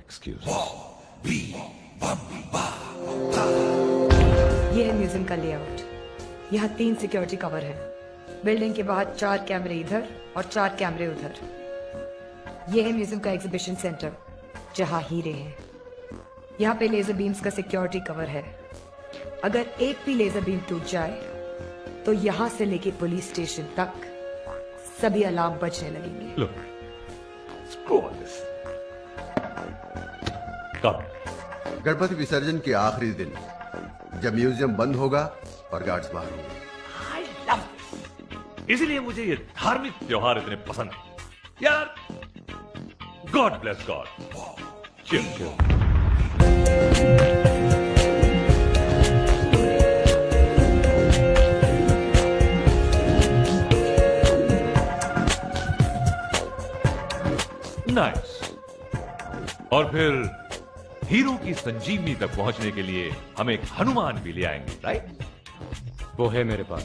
Excuse. ये है museum का लेआउट। यहाँ 3 सिक्योरिटी कवर है। बिल्डिंग के बाहर 4 कैमरे इधर और 4 कैमरे उधर। ये है म्यूजियम का एग्जीबिशन सेंटर जहाँ हीरे हैं। यहाँ पे लेजर बीम्स का सिक्योरिटी कवर है। अगर एक भी लेजर बीम टूट जाए तो यहाँ से लेके पुलिस स्टेशन तक सभी अलार्म बजने लगेंगे। Look, screw all this. Come. Ganpati विसर्जन के आखिरी दिन जब म्यूजियम बंद होगा और गार्ड्स बाहर होंगे। I love this. इसीलिए मुझे ये धार्मिक त्योहार इतने पसंद है यार। God bless God. Cheers. Nice. और फिर हीरो की संजीवनी तक पहुंचने के लिए हम एक हनुमान भी ले आएंगे, राइट? वो है मेरे पास।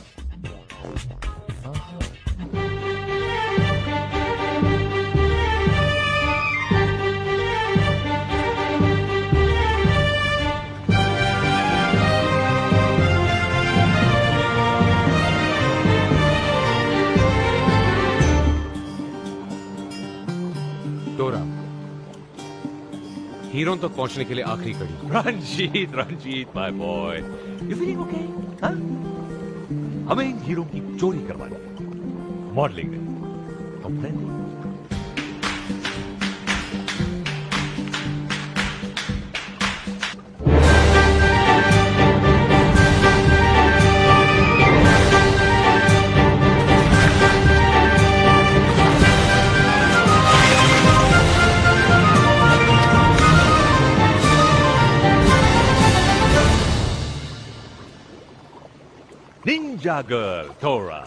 हीरो तक पहुंचने के लिए आखिरी कड़ी। Ranjit my boy, you feeling okay? हाँ? हमें इन हीरो की चोरी करवानी है, मॉडलिंग में। Complain? Ninja girl, Dora.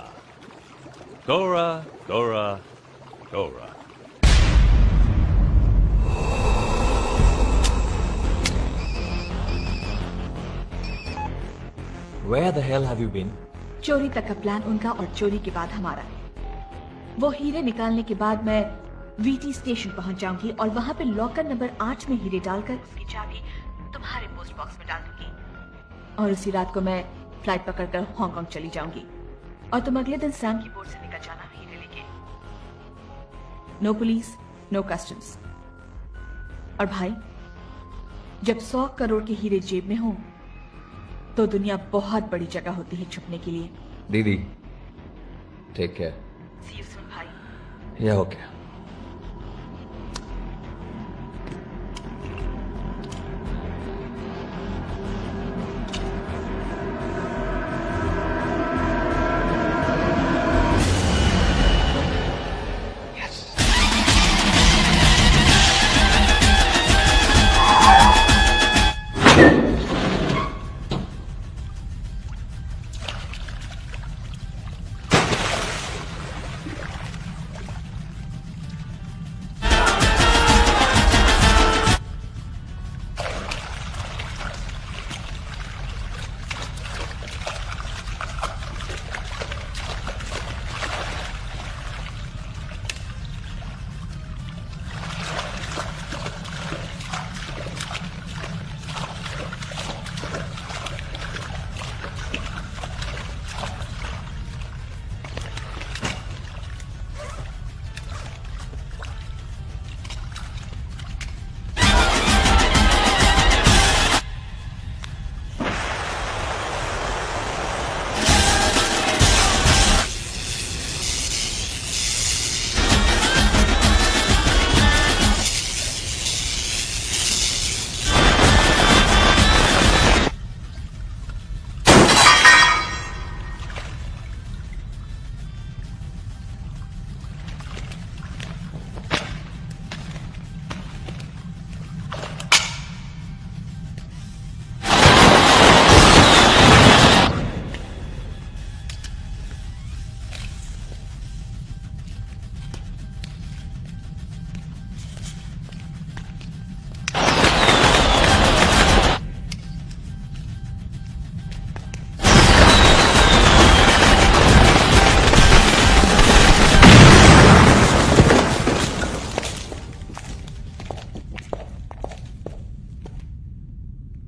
Dora, Dora, Dora. Where the hell have you been? चोरी तक का प्लान उनका और चोरी के बाद हमारा है। वो हीरे निकालने के बाद मैं वीटी स्टेशन पहुंच जाऊंगी और वहां पे लॉकर नंबर 8 में हीरे डालकर उसकी चाबी तुम्हारे पोस्ट बॉक्स में डाल दूंगी। और उसी रात को मैं फ्लाइट पकड़कर हांगकांग चली जाऊंगी और तुम अगले दिन सैम की बोट से निकल जाना हीरे लेके। No police, no customs. और भाई, जब 100 करोड़ के हीरे जेब में हो तो दुनिया बहुत बड़ी जगह होती है छुपने के लिए। दीदी, take care. See you soon भाई। या okay.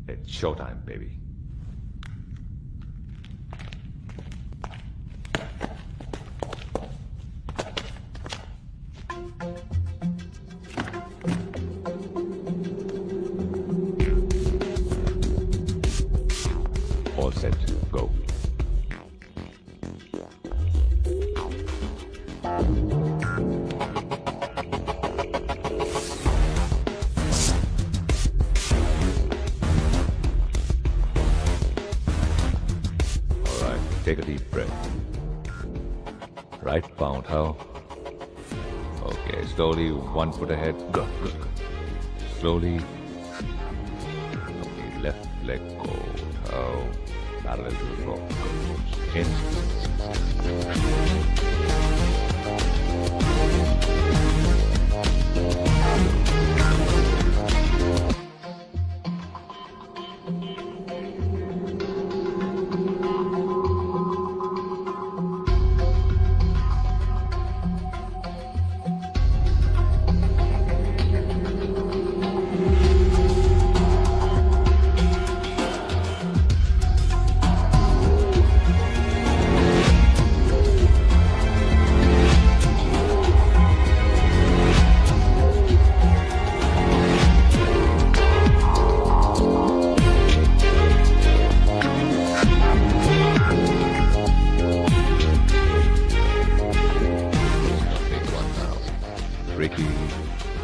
It's showtime, baby. All set. Go. All right. Take a deep breath. Right pound, how? Okay. Slowly, 1 foot ahead. Go. Good. Slowly. Okay. Left leg go. How? Parallel to the floor. In. Ricky,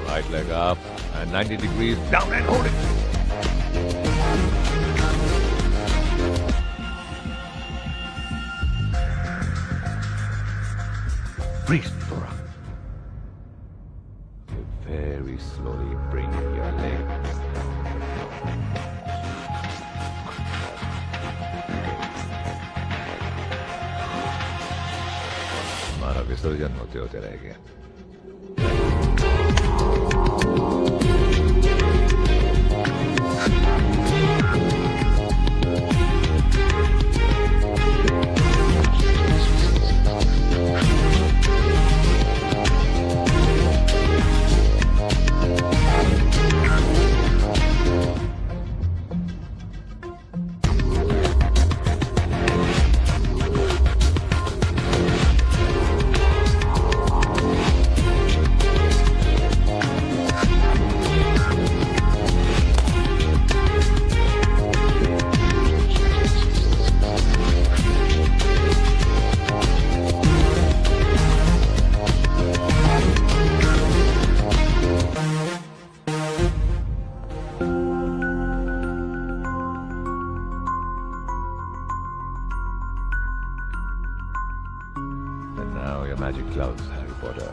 right leg up and 90 degrees down and hold it. Freeze, Dora. You very slowly bring your leg. हमारा विसर्जन होते होते रह गया. And now your magic clouds, Harry Potter.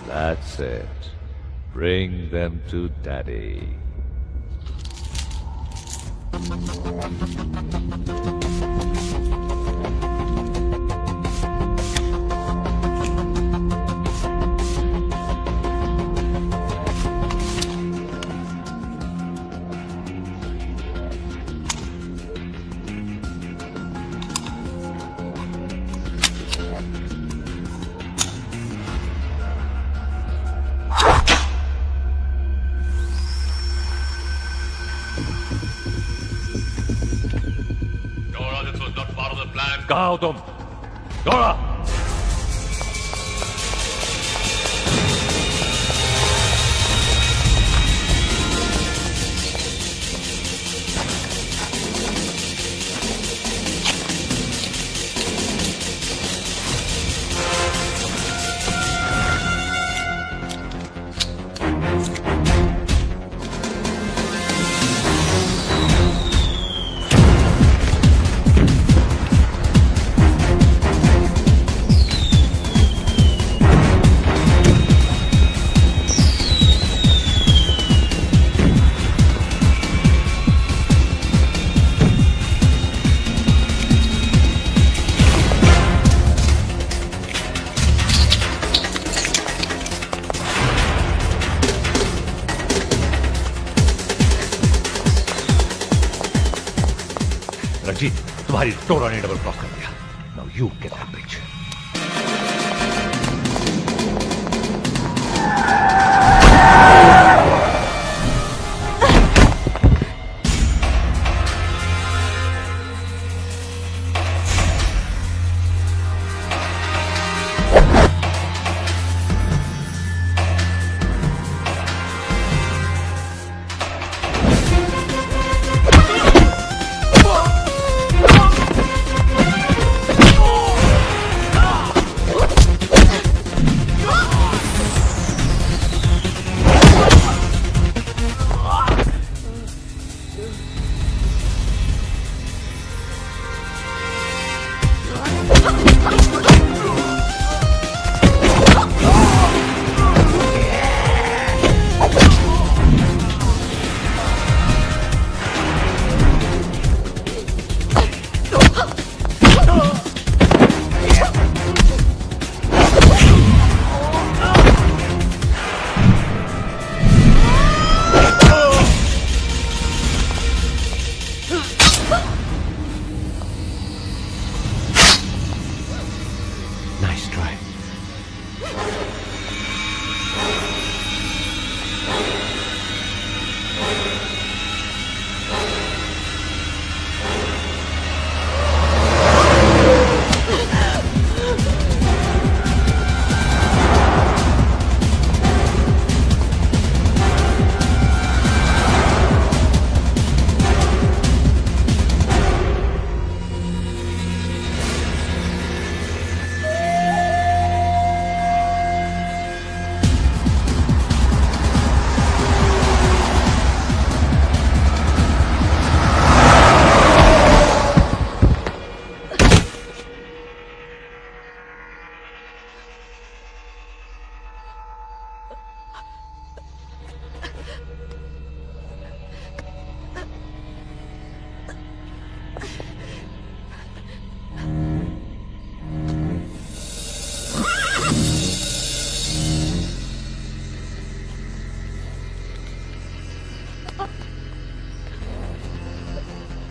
That's it. Bring them to Daddy. Dora, this was not part of the plan. कहाँ हो तुम? Dora! Ranjit, तुम्हारी टोरा ने डबल क्रॉस कर दिया। Now you get that bitch.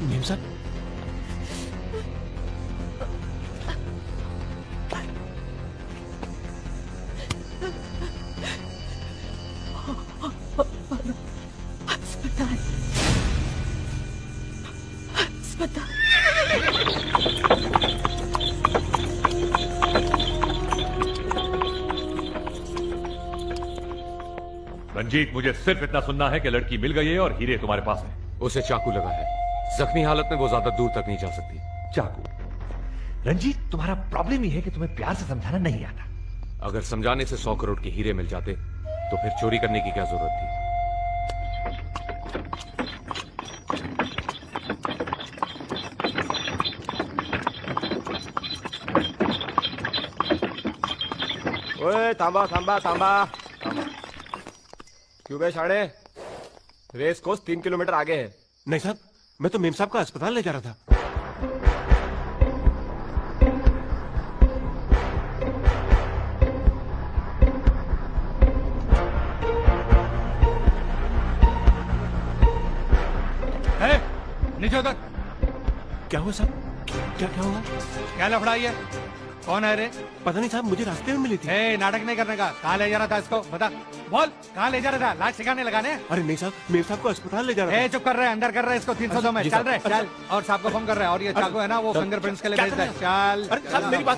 मेम साहब, अस्पताल, अस्पताल। रंजीत, मुझे सिर्फ इतना सुनना है कि लड़की मिल गई है और हीरे तुम्हारे पास है। उसे चाकू लगा है। जख्मी हालत में वो ज्यादा दूर तक नहीं जा सकती। चाकू? रंजीत, तुम्हारा प्रॉब्लम ही है कि तुम्हें प्यार से समझाना नहीं आता। अगर समझाने से 100 करोड़ के हीरे मिल जाते तो फिर चोरी करने की क्या जरूरत थी? ओए थांबा थांबा थांबा, क्यों बे साढ़े? रेस कोर्स 3 किलोमीटर आगे है। नहीं साहब, मैं तो मेम साहब का अस्पताल ले जा रहा था। नीचे उतर। क्या हुआ साहब? क्या क्या हुआ? क्या लफड़ाई है? कौन है रे? पता नहीं साहब, मुझे रास्ते में मिली थी। नाटक नहीं करने का। कहाँ ले जा रहा था इसको? बता, बोल, कहाँ ले जा रहा था? लाश सिखाने लगाने? अरे नहीं साहब, मेम साहब को अस्पताल ले जा रहा था। चुप कर रहे हैं, अंदर कर रहे हैं इसको 302 में। चल रहे चल, और साहब को फोन कर रहे हैं। और ये चाकू है ना, वो फिंगरप्रिंट्स के लिए भेज दे। चल। अरे साहब, मेरी बात।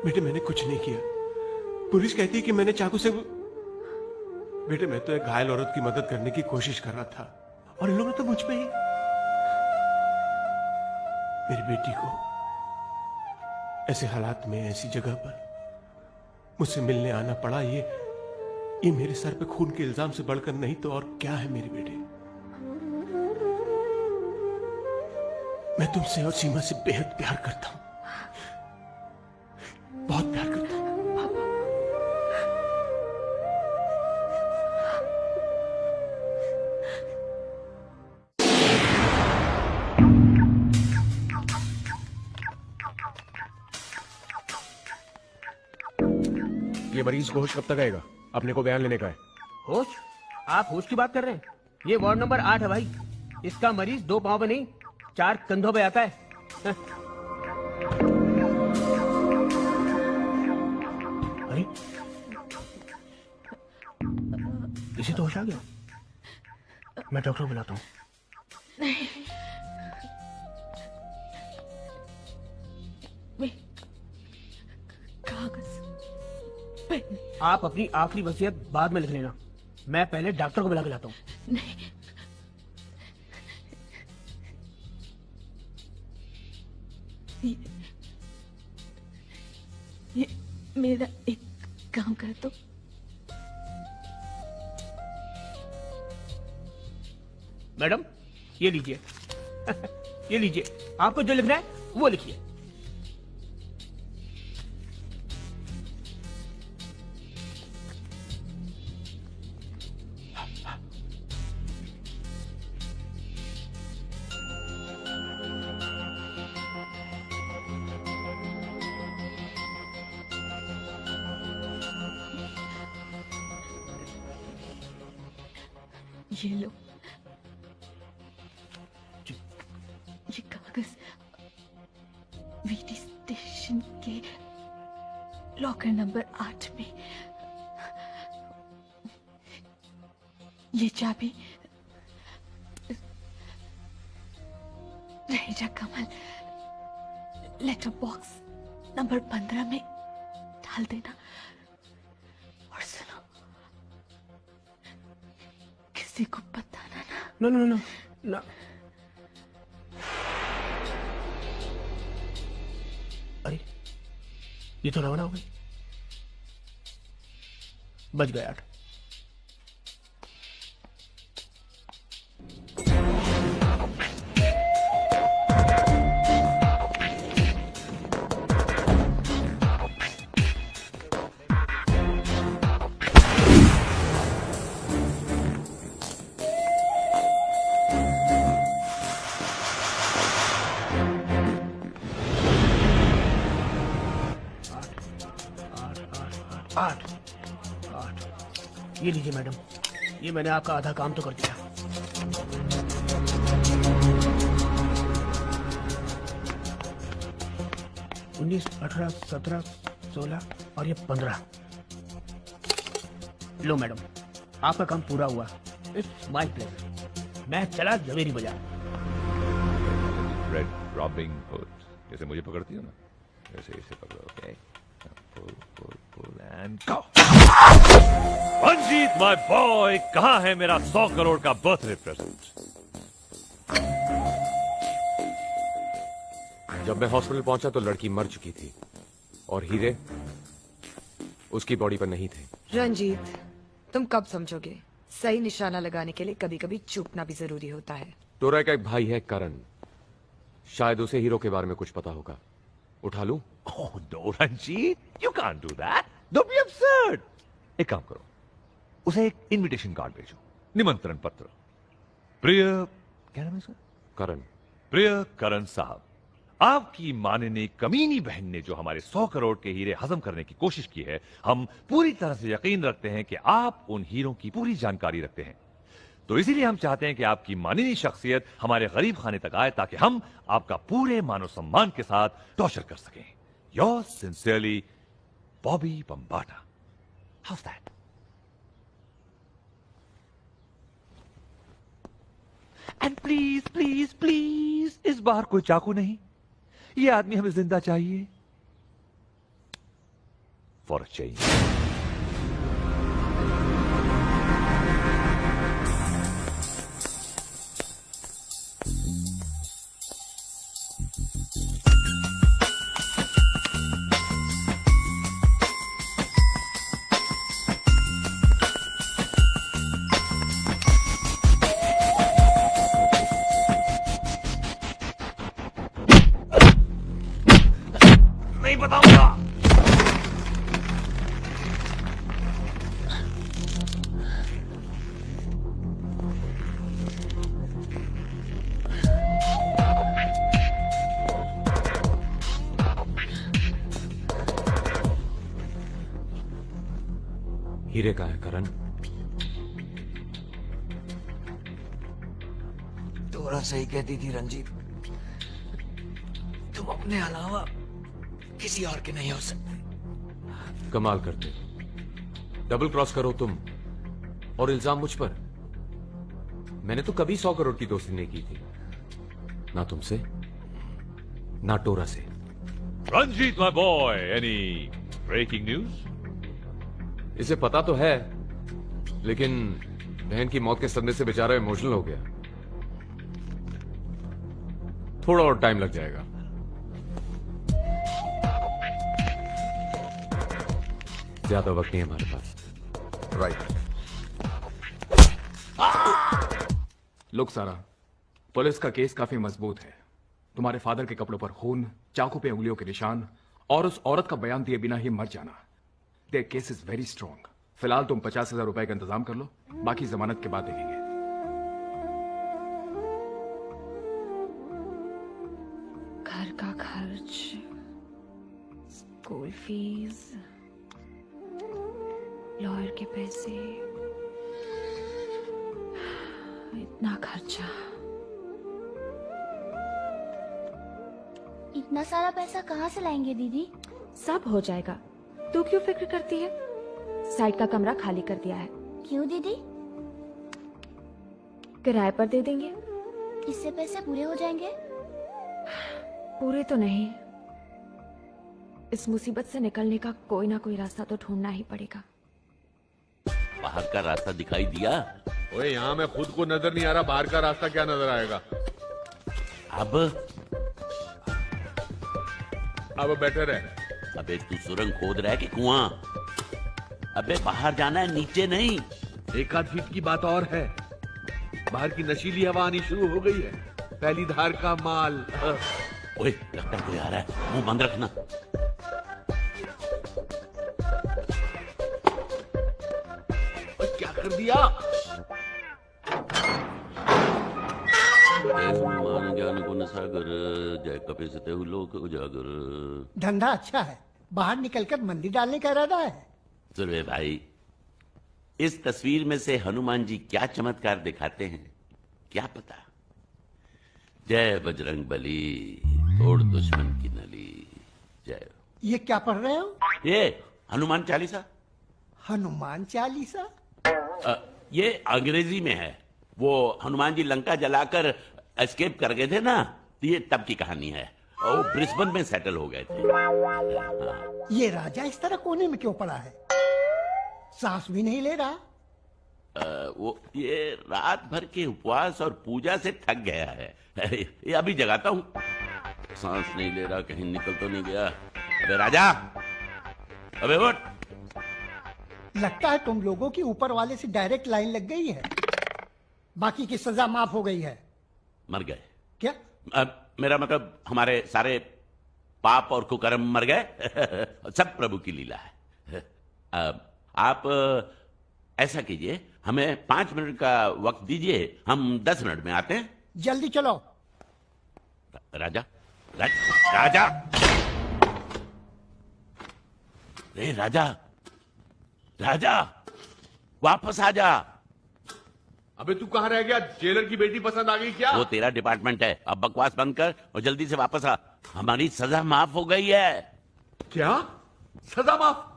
बेटे, मैंने कुछ नहीं किया। पुलिस कहती है कि मैंने चाकू से। बेटे, मैं तो एक घायल औरत की मदद करने की कोशिश कर रहा था और इन लोगों ने तो मुझ पे ही। मेरी बेटी को ऐसे हालात में, ऐसी जगह पर मुझसे मिलने आना पड़ा। ये मेरे सर पे खून के इल्जाम से बढ़कर नहीं तो और क्या है मेरे बेटे। मैं तुमसे और सीमा से बेहद प्यार करता हूं, बहुत प्यार करता हूं। ये मरीज को होश कब तक आएगा? अपने को बयान लेने का है। होश? आप होश की बात कर रहे हैं? ये वार्ड नंबर 8 है भाई। इसका मरीज 2 पांव पे नहीं 4 कंधों पे आता है। अरे इसे तो होश आ गया। मैं डॉक्टर बुलाता हूँ। आप अपनी आखिरी वसीयत बाद में लिख लेना। मैं पहले डॉक्टर को बुला के लाता हूँ। नहीं, ये मेरा एक काम कर दो। मैडम ये लीजिए। ये लीजिए, आपको जो लिखना है वो लिखिए। ये लो, ये कागज वीटी स्टेशन के लॉकर नंबर 8 में। ये चाबी रहेजा कमल लेटर बॉक्स नंबर 15 में डाल देना। और सुनो, किसी को बताना ना। No no no no. अरे ये तो रवाना हो गई। बच गया 8। ये लीजिए मैडम, ये मैंने आपका आधा काम तो कर दिया। उन्नीस, 18, 17, 16 और ये 15। लो मैडम, आपका काम पूरा हुआ। It's my pleasure. मैं चला जवेरी बाजार। रेड रॉबिंग हुड, जैसे मुझे पकड़ती हो ना, वैसे इसे पकड़ो। Okay, pull and go। Ranjit my boy, कहाँ है मेरा 100 करोड़ का बर्थडे प्रेजेंट? जब मैं हॉस्पिटल पहुंचा तो लड़की मर चुकी थी और हीरे उसकी बॉडी पर नहीं थे। रंजीत, तुम कब समझोगे? सही निशाना लगाने के लिए कभी कभी चूकना भी जरूरी होता है। टोरा का एक भाई है करण, शायद उसे हीरो के बारे में कुछ पता होगा। उठा लूं? Oh no, Ranjit, you can't do that. Don't be absurd. एक काम करो, उसे एक इनविटेशन कार्ड भेजो, निमंत्रण पत्र। प्रिय, क्या नाम है उसका? करण। प्रिय करण साहब, आपकी माननीय कमीनी बहन ने जो हमारे 100 करोड़ के हीरे हजम करने की कोशिश की है, हम पूरी तरह से यकीन रखते हैं कि आप उन हीरों की पूरी जानकारी रखते हैं। तो इसीलिए हम चाहते हैं कि आपकी माननीय शख्सियत हमारे गरीब खाने तक आए ताकि हम आपका पूरे मानव सम्मान के साथ टॉर्चर कर सकें। Yours sincerely, Bobby Bambata. How's that? And please, please, please, इस बार कोई चाकू नहीं। ये आदमी हमें जिंदा चाहिए। For a change. नहीं बताऊंगा। हीरे कहाँ है करण? तोरा सही कहती थी रंजीत, तुम अपने अलावा किसी और के नहीं हो सकते। कमाल करते, डबल क्रॉस करो तुम और इल्जाम मुझ पर। मैंने तो कभी 100 करोड़ की दोस्ती नहीं की थी, ना तुमसे ना टोरा से। Ranjit my boy, any breaking news? इसे पता तो है, लेकिन बहन की मौत के सदमे से बेचारा इमोशनल हो गया। थोड़ा और टाइम लग जाएगा। ज्यादा वक्त नहीं है हमारे पास। राइट। लुक सारा, पुलिस का केस काफी मजबूत है। तुम्हारे फादर के कपड़ों पर खून, चाकू पे उंगलियों के निशान और उस औरत का बयान दिए बिना ही मर जाना। There case is very strong. फिलहाल तुम 50,000 रुपए का इंतजाम कर लो, बाकी जमानत के बाद देखेंगे। घर का खर्च, स्कूल फीस, लॉयर के पैसे, इतना खर्चा। इतना सारा पैसा कहाँ से लाएंगे दीदी? सब हो जाएगा, तू क्यों फिक्र करती है? साइड का कमरा खाली कर दिया है। क्यों दीदी? किराए पर दे देंगे। इससे पैसे पूरे हो जाएंगे? पूरे तो नहीं, इस मुसीबत से निकलने का कोई ना कोई रास्ता तो ढूंढना ही पड़ेगा। बाहर का रास्ता दिखाई दिया? ओए यहाँ मैं खुद को नजर नहीं आ रहा, बाहर का रास्ता क्या नजर आएगा? अब बेटर है। अबे तू सुरंग खोद रहा है कि कुआं? अबे बाहर जाना है, नीचे नहीं। एक आध फीट की बात और है, बाहर की नशीली हवा आनी शुरू हो गई है, पहली धार का माल। ओए लगता है कोई आ रहा है, मुंह बंद रखना। क्या कर दिया? ज्ञान गुण सागर, जय कपिसते लोक उजागर। धंधा अच्छा है, बाहर निकलकर मंदिर डालने का इरादा है। सुरवे भाई, इस तस्वीर में से हनुमान जी क्या चमत्कार दिखाते हैं क्या पता। जय बजरंग बली, तोड़ दुश्मन की नली। जय। ये क्या पढ़ रहे हो? ये हनुमान चालीसा। हनुमान चालीसा? ये अंग्रेजी में है। वो हनुमान जी लंका जलाकर एस्केप कर गए थे ना, तो ये तब की कहानी है। वो ब्रिस्बेन में सेटल हो गए थे। ये राजा इस तरह कोने में क्यों पड़ा है? सांस भी नहीं ले रहा। वो ये रात भर के उपवास और पूजा से थक गया है। ये अभी जगाता हूँ। सांस नहीं ले रहा, कहीं निकल तो नहीं गया। अबे राजा, अबे उठ। लगता है तुम लोगों की ऊपर वाले से डायरेक्ट लाइन लग गई है, बाकी की सजा माफ हो गई है। मर गए क्या? मेरा मतलब हमारे सारे पाप और कुकर्म मर गए। सब प्रभु की लीला है। आप ऐसा कीजिए, हमें 5 मिनट का वक्त दीजिए, हम 10 मिनट में आते हैं। जल्दी चलो। राजा, राजा, रे राजा, राजा वापस आ जा। अबे तू कहाँ रह गया? जेलर की बेटी पसंद आ गई क्या? वो तेरा डिपार्टमेंट है, अब बकवास बंद कर और जल्दी से वापस आ। हमारी सजा माफ हो गई है। क्या सजा माफ?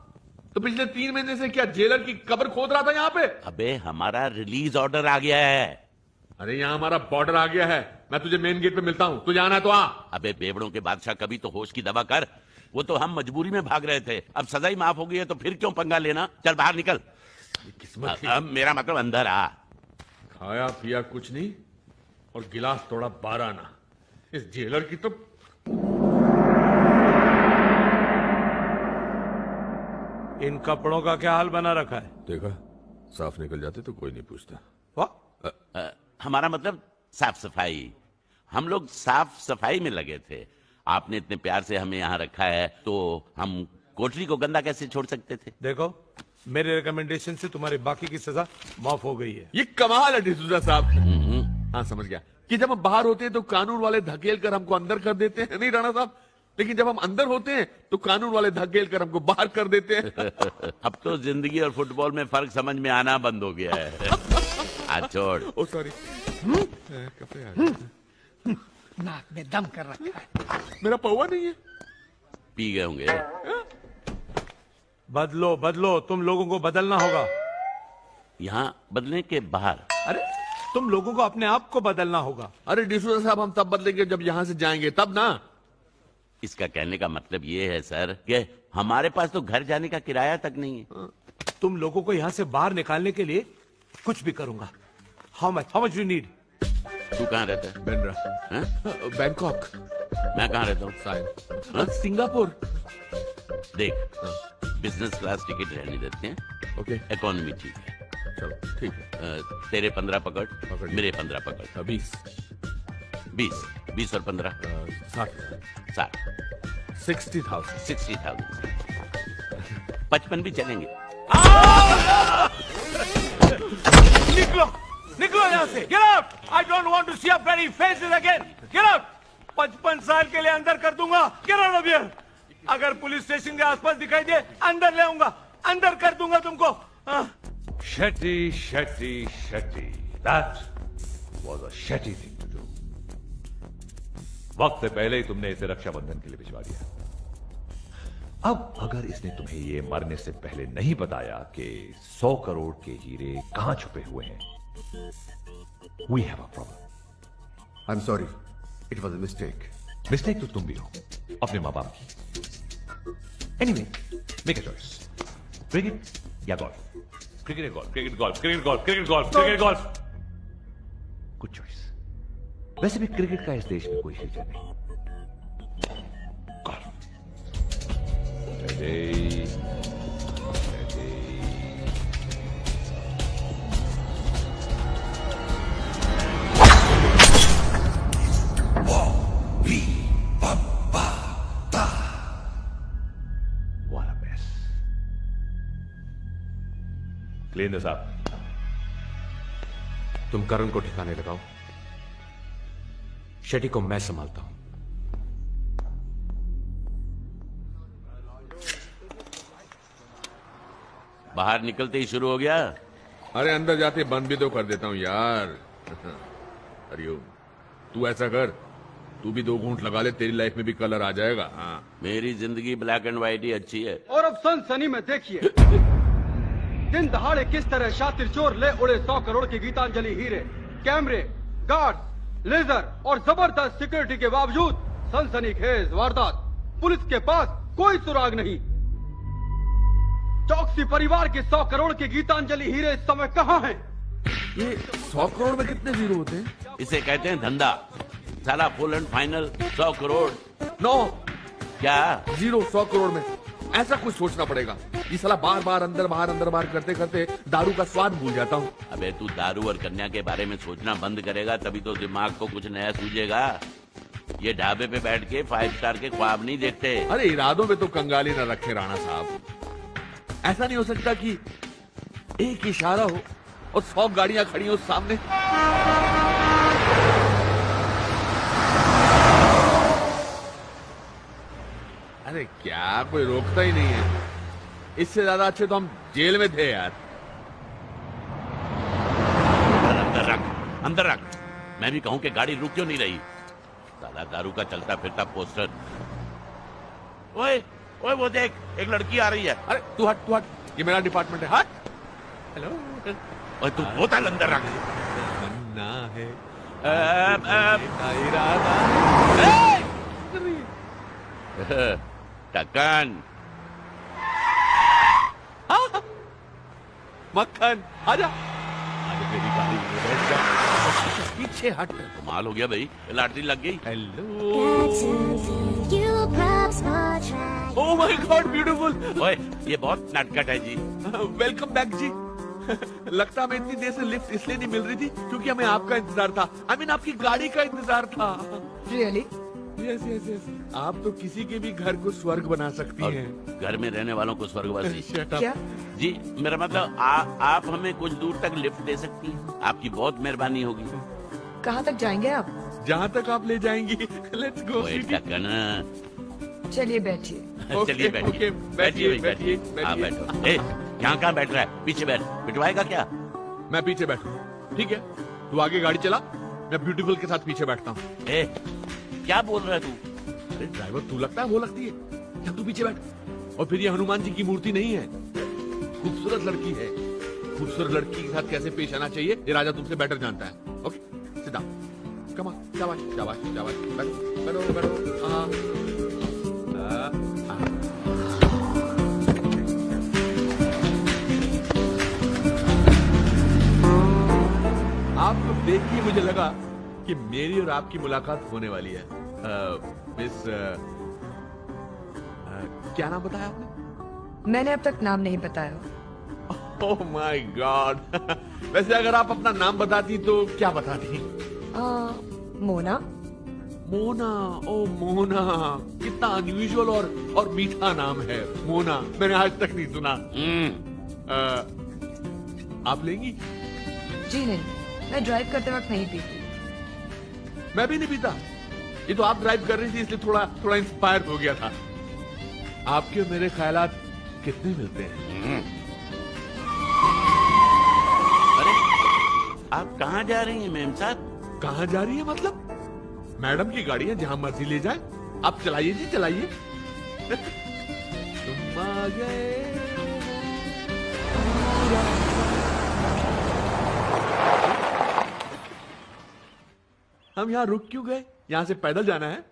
तो पिछले 3 महीने से क्या जेलर की कब्र खोद रहा था यहाँ पे? अबे हमारा रिलीज ऑर्डर आ गया है। अरे यहाँ हमारा बॉर्डर आ गया है। मैं तुझे मेन गेट पे मिलता हूँ, तुझे आना है तो आ। अबे बेवड़ों के बादशाह, कभी तो होश की दवा कर। वो तो हम मजबूरी में भाग रहे थे, अब सजा ही माफ हो गई है तो फिर क्यों पंगा लेना? चल बाहर निकल। किस्मत अब मेरा मतलब अंदर आ। खाया पिया कुछ नहीं और गिलास तोड़ा 12 आना। इस जेलर की तो इन कपड़ों का क्या हाल बना रखा है? देखा, साफ निकल जाते तो कोई नहीं पूछता। हमारा मतलब साफ सफाई। हम लोग साफ सफाई में लगे थे। आपने इतने प्यार से हमें यहाँ रखा है तो हम कोठरी को गंदा कैसे छोड़ सकते थे? देखो, मेरे रिकमेंडेशन से तुम्हारी बाकी की सजा माफ हो गई है। ये कमाल है डिसूजा साहब। हाँ समझ गया कि जब हम बाहर होते हैं तो कानून वाले धकेल कर हमको अंदर कर देते हैं, नहीं राणा साहब? लेकिन जब हम अंदर होते हैं तो कानून वाले धकेल कर हमको बाहर कर देते हैं। अब तो जिंदगी और फुटबॉल में फर्क समझ में आना बंद हो गया है। आज छोड़। ओ सॉरी। कपड़े आ गए। नाक में दम कर रखा है। मेरा पौवा नहीं है। पी गए होंगे। बदलो बदलो, तुम लोगों को बदलना होगा। यहाँ बदलने के बाहर। अरे तुम लोगों को अपने आप को बदलना होगा। अरे डिसूजा साहब, हम तब बदलेंगे जब यहाँ से जाएंगे, तब ना। इसका कहने का मतलब ये है सर कि हमारे पास तो घर जाने का किराया तक नहीं है। तुम लोगों को यहाँ से बाहर निकालने के लिए कुछ भी करूंगा। How much you need? तू कहाँ रहता है? बेंड्रा। बैंकॉक। मैं कहाँ रहता हूँ? साइन। सिंगापुर। देख, बिजनेस क्लास टिकट रहने देते हैं। ओके। इकोनॉमी ठीक है। चलो ठीक है। तेरे 15 पकड़, मेरे 15 पकड़। 20 और 15 60 60,000 55 भी चलेंगे। निकलो यहाँ से। Get out! I don't want to see your very faces again. Get out! 55 साल के लिए अंदर कर दूंगा। Get out of here! अगर पुलिस स्टेशन के आसपास दिखाई दे, अंदर ले आऊंगा, अंदर कर दूंगा तुमको। Shetty, Shetty, Shetty. That was a Shetty thing to do. वक्त से पहले ही तुमने इसे रक्षाबंधन के लिए भिजवा दिया। अब अगर इसने तुम्हें ये मरने से पहले नहीं बताया कि 100 करोड़ के हीरे कहां छुपे हुए हैं, we have a problem. I'm sorry. It was a mistake. Mistake तो तुम भी हो, अपने माँ बाप की। Anyway, make a choice. Cricket या गोल्फ? क्रिकेट या golf? Cricket golf, cricket golf, cricket golf, cricket golf. Good choice. वैसे भी क्रिकेट का इस देश में कोई फ्यूचर नहीं। Golf. What a mess. Clean this up. तुम करण को ठिकाने लगाओ। शेट्टी को मैं संभालता हूं। बाहर निकलते ही शुरू हो गया। अरे अंदर जाते बंद भी तो कर देता हूँ यार। हरिओम, तू ऐसा कर, तू भी 2 घूंट लगा ले, तेरी लाइफ में भी कलर आ जाएगा। हाँ, मेरी जिंदगी ब्लैक एंड व्हाइट ही अच्छी है। और अब सनसनी में देखिए दिन दहाड़े किस तरह शातिर चोर ले उड़े 100 करोड़ की गीतांजलि हीरे। कैमरे, गार्ड, लेजर और जबरदस्त सिक्योरिटी के बावजूद सनसनीखेज वारदात। पुलिस के पास कोई सुराग नहीं। चौकसी परिवार के 100 करोड़ के गीतांजलि हीरे इस समय कहाँ हैं? ये 100 करोड़ में कितने जीरो होते हैं? इसे कहते हैं धंधा। साला full and final 100 crore. No, क्या जीरो 100 करोड़ में? ऐसा कुछ सोचना पड़ेगा। ये साला बार बार अंदर बाहर करते करते दारू का स्वाद भूल जाता हूँ। अबे तू दारू और कन्या के बारे में सोचना बंद करेगा तभी तो दिमाग को कुछ नया सूझेगा। ये ढाबे पे बैठ के 5 स्टार के ख्वाब नहीं देखते। अरे इरादों में तो कंगाली न रखे राणा साहब। ऐसा नहीं हो सकता कि एक इशारा हो और 100 गाड़ियां खड़ी हो सामने। अरे क्या, कोई रोकता ही नहीं है। इससे ज्यादा अच्छे तो हम जेल में थे यार। अंदर रख। मैं भी कहूं कि गाड़ी रुक क्यों नहीं रही। साला दारू का चलता फिरता पोस्टर। ओए ओए, वो देख, एक लड़की आ रही है। अरे तू हट, ये मेरा डिपार्टमेंट है। हट। हेलो। ओए तू बोतल अंदर रख। मन्ना है टक्कन। मक्खन आजा। आजा मेरी गाड़ी में बैठ जा। पीछे हट। कमाल हो गया भाई, लॉटरी लग गई। Hello. Oh my God, beautiful. ओए ये बहुत नटखट है जी। वेलकम बैक जी। लगता हमें इतनी देर से लिफ्ट इसलिए नहीं मिल रही थी क्योंकि हमें आपका इंतजार था। I mean, आपकी गाड़ी का इंतजार था। Really? यस। आप तो किसी के भी घर को स्वर्ग बना सकती हैं। घर में रहने वालों को स्वर्गवासी। क्या? जी मेरा मतलब आप हमें कुछ दूर तक लिफ्ट दे सकती हैं। आपकी बहुत मेहरबानी होगी। कहाँ तक जाएंगे आप? जहाँ तक आप ले जाएंगी। Let's go. चलिए बैठिए। चलिए बैठिए बैठिए भाई, बैठिए। हाँ बैठो। यहाँ कहाँ बैठ रहा है? पीछे बैठ। बिठवाएगा क्या? मैं पीछे बैठू, ठीक है? तू आगे गाड़ी चला, मैं ब्यूटीफुल के साथ पीछे बैठता हूँ। क्या बोल रहा है तू? अरे ड्राइवर तू लगता है वो लगती है, क्या तू पीछे बैठ। और फिर ये हनुमान जी की मूर्ति नहीं है, खूबसूरत लड़की है। खूबसूरत लड़की के साथ कैसे पेश आना चाहिए ये राजा तुमसे बेटर जानता है। ओके सीधा कम ऑन, शाबाश शाबाश शाबाश, बैठो बैठो बैठो। आपको देख के मुझे लगा कि मेरी और आपकी मुलाकात होने वाली है। मिस क्या नाम बताया आपने? मैंने अब तक नाम नहीं बताया। Oh my God. वैसे अगर आप अपना नाम बताती तो क्या बताती? मोना। मोना, ओ मोना, कितना अनयूजुअल और मीठा नाम है मोना, मैंने आज तक नहीं सुना। आप लेंगी? जी नहीं, मैं ड्राइव करते वक्त नहीं पीती। मैं भी नहीं पीता। ये तो आप ड्राइव कर रही थी इसलिए थोड़ा इंस्पायर हो गया था। आपके और मेरे ख्यालात कितने मिलते हैं। अरे आप कहाँ जा रही हैं मेम साहब? कहाँ जा रही है मतलब? मैडम की गाड़ी है, जहां मर्जी ले जाए। आप चलाइए जी चलाइए। तुम आ गए। हम यहाँ रुक क्यों गए? यहाँ से पैदल जाना है।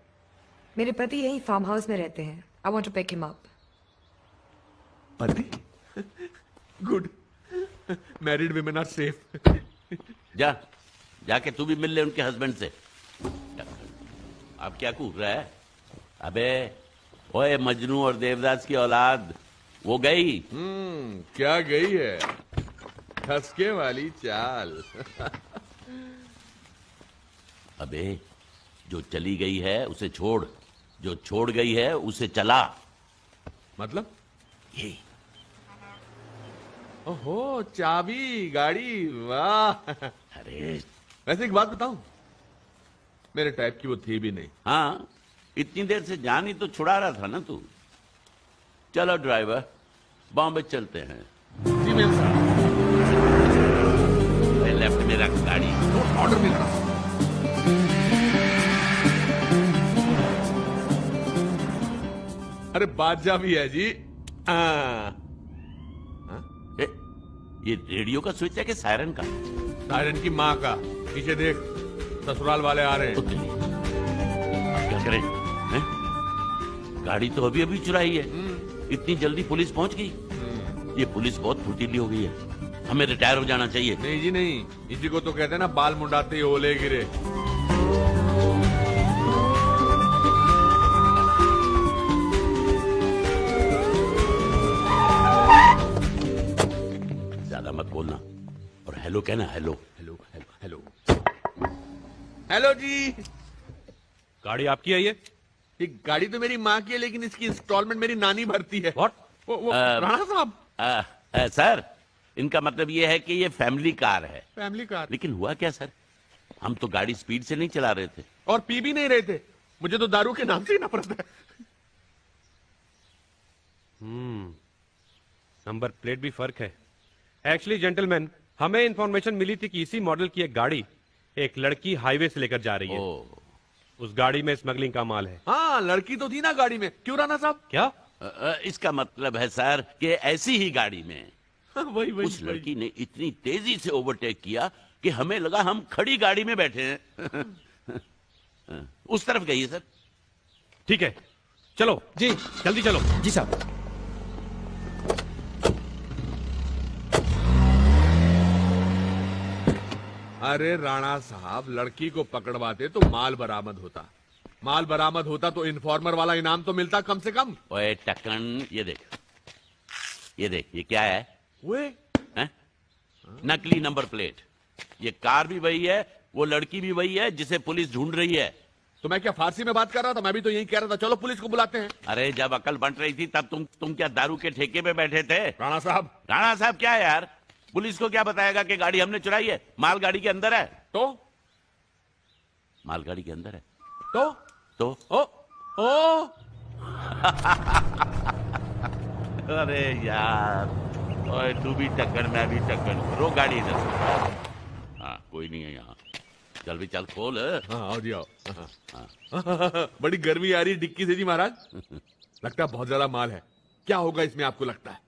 मेरे पति यही फार्म हाउस में रहते हैं। I want to pick him up. पति? Good. Married women are safe. जाके तू भी मिल ले उनके हस्बैंड से। अब क्या कूद रहा है? अबे ओए मजनू और देवदास की औलाद, वो गई। क्या गई है? खसके वाली चाल। अबे जो चली गई है उसे छोड़, जो छोड़ गई है उसे चला। मतलब? ये ओहो चाबी गाड़ी, वाह। अरे वैसे एक बात बताऊं, मेरे टाइप की वो थी भी नहीं। हाँ, इतनी देर से जान ही तो छुड़ा रहा था ना तू। चलो ड्राइवर, बॉम्बे चलते हैं। जी मेम साहब। लेफ्ट में रख गाड़ी। ऑर्डर मिल रहा। अरे बादशाह भी है जी। ये रेडियो का स्विच है कि सायरन का? सायरन की माँ का। पीछे देख, ससुराल वाले आ रहे हैं। अब क्या करें? गाड़ी तो अभी अभी चुराई है, इतनी जल्दी पुलिस पहुंच गई। ये पुलिस बहुत फुर्तीली हो गई है, हमें रिटायर हो जाना चाहिए। नहीं जी नहीं, इसी को तो कहते हैं ना बाल मुंडाते ही ओले गिरे। ज्यादा मत बोलना और हेलो कहना। Hello hello hello hello hello जी। गाड़ी आपकी है ये गाड़ी तो मेरी माँ की है, लेकिन इसकी इंस्टॉलमेंट मेरी नानी भरती है। व्हाट? वो राणा साहब। सर, इनका मतलब ये है कि ये फैमिली कार है। Family car? लेकिन हुआ क्या सर, हम तो गाड़ी स्पीड से नहीं चला रहे थे और पी भी नहीं रहे थे। मुझे तो दारू के नाम से ही नफरत है। नंबर प्लेट भी फर्क है। एक्चुअली जेंटलमैन, हमें इंफॉर्मेशन मिली थी कि इसी मॉडल की एक गाड़ी एक लड़की हाईवे से लेकर जा रही है। उस गाड़ी में स्मगलिंग का माल है। हाँ, लड़की तो थी ना गाड़ी में। क्यों राणा साहब? क्या? इसका मतलब है सर कि ऐसी ही गाड़ी में वही उस लड़की ने इतनी तेजी से ओवरटेक किया कि हमें लगा हम खड़ी गाड़ी में बैठे हैं। उस तरफ गई है सर। ठीक है, चलो जी, जल्दी चलो। जी साहब। अरे राणा साहब, लड़की को पकड़वाते तो माल बरामद होता। माल बरामद होता तो इन्फॉर्मर वाला इनाम तो मिलता कम से कम। ओए टकन, ये देख, ये क्या है? वे नकली नंबर प्लेट। ये कार भी वही है, वो लड़की भी वही है जिसे पुलिस ढूंढ रही है। तो मैं क्या फारसी में बात कर रहा था? मैं भी तो यही कह रहा था, चलो पुलिस को बुलाते हैं। अरे जब अकल बंट रही थी तब तुम क्या दारू के ठेके पे बैठे थे? राणा साहब। राणा साहब क्या है यार? पुलिस को क्या बताएगा कि गाड़ी हमने चुराई है? माल गाड़ी के अंदर है। तो माल गाड़ी के अंदर है तो ओ अरे यार, ओए तू भी टक्कर मैं भी टक्कर, रो गाड़ी इधर। हाँ कोई नहीं है यहाँ, चल भी चल खोल। हाँ आओ जी आओ। हाँ। बड़ी गर्मी आ रही है डिक्की से जी महाराज। लगता है बहुत ज्यादा माल है, क्या होगा इसमें आपको लगता है?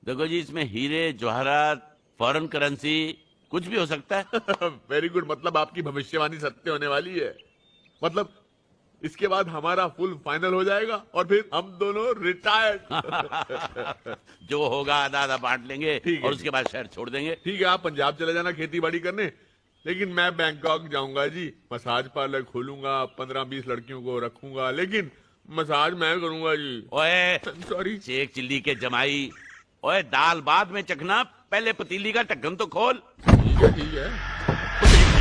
देखो जी, इसमें हीरे जवाहरात, फॉरेन करेंसी, कुछ भी हो सकता है। वेरी गुड, मतलब आपकी भविष्यवाणी सत्य होने वाली है। मतलब इसके बाद हमारा फुल फाइनल हो जाएगा और फिर हम दोनों रिटायर्ड। जो होगा आधा आधा बांट लेंगे और उसके बाद शहर छोड़ देंगे। ठीक है, आप पंजाब चले जाना खेती बाड़ी करने, लेकिन मैं बैंकॉक जाऊंगा जी। मसाज पार्लर खोलूंगा, 15-20 लड़कियों को रखूंगा, लेकिन मसाज मैं करूंगा जी। ओए सॉरी, शेख चिल्ली के जमाई, ओए दाल बाद में चखना, पहले पतीली का ढक्कन तो खोल। ठीक है।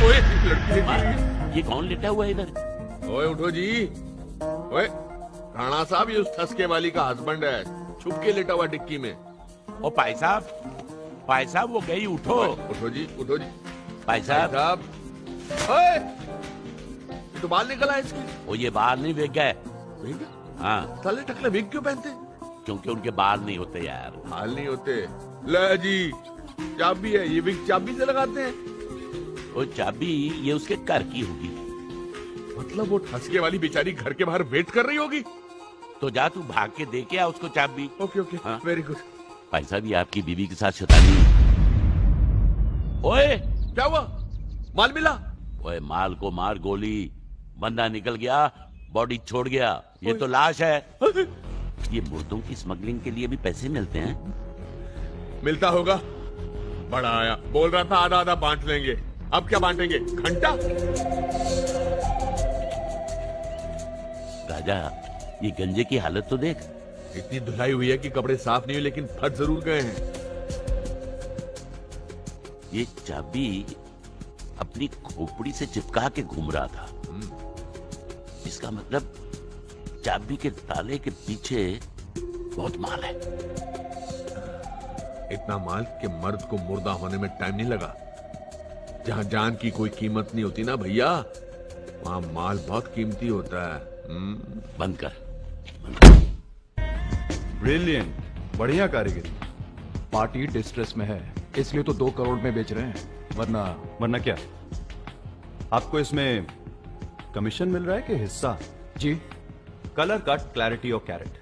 ओए लड़की, ये कौन लेटा हुआ है इधर? ओए उठो जी। ओए राणा साहब, ये उस ठसके वाली का हस्बैंड है, छुप के लेटा हुआ डिक्की में। ओ भाई साहब वो गई, उठो। उठो जी, उठो जी। भाई साहब, ओए ये तो बाल निकला है इसके। ओ ये बाल नहीं वेग गए। हाँ, साले टकले विग क्यों पहनते? क्योंकि उनके बाल नहीं होते यार। बाल नहीं होते? ले जी, चाबी है, ये विग चाबी से लगाते हैं। वो चाबी ये उसके घर की होगी। मतलब वो ठसके वाली बेचारी घर के बाहर वेट कर रही होगी। तो जा तू भाग के दे के आ उसको चाबी। Okay okay, very good. भाई साहब, ये आपकी बीवी के साथ शैतानी। ओए क्या हुआ? माल मिला? ओए माल को मार गोली, बंदा निकल गया, बॉडी छोड़ गया, ये तो लाश है। ये मुर्दों की स्मगलिंग के लिए भी पैसे मिलते हैं? मिलता होगा, बड़ा आया, बोल रहा था आधा आधा बांट लेंगे। अब क्या बांटेंगे? घंटा? राजा, ये गंजे की हालत तो देख। इतनी धुलाई हुई है कि कपड़े साफ नहीं हुए, लेकिन फट जरूर गए हैं। ये चाबी अपनी खोपड़ी से चिपका के घूम रहा था। इसका मतलब चाबी के ताले के पीछे बहुत माल है। इतना माल कि मर्द को मुर्दा होने में टाइम नहीं लगा। जहां जान की कोई कीमत नहीं होती ना भैया, वहां माल बहुत कीमती होता है। बंद कर। ब्रिलियंट, बढ़िया कारीगरी। पार्टी डिस्ट्रेस में है, इसलिए तो 2 करोड़ में बेच रहे हैं, वरना क्या? आपको इसमें कमीशन मिल रहा है कि हिस्सा? जी। कलर, कट, क्लैरिटी और कैरेट,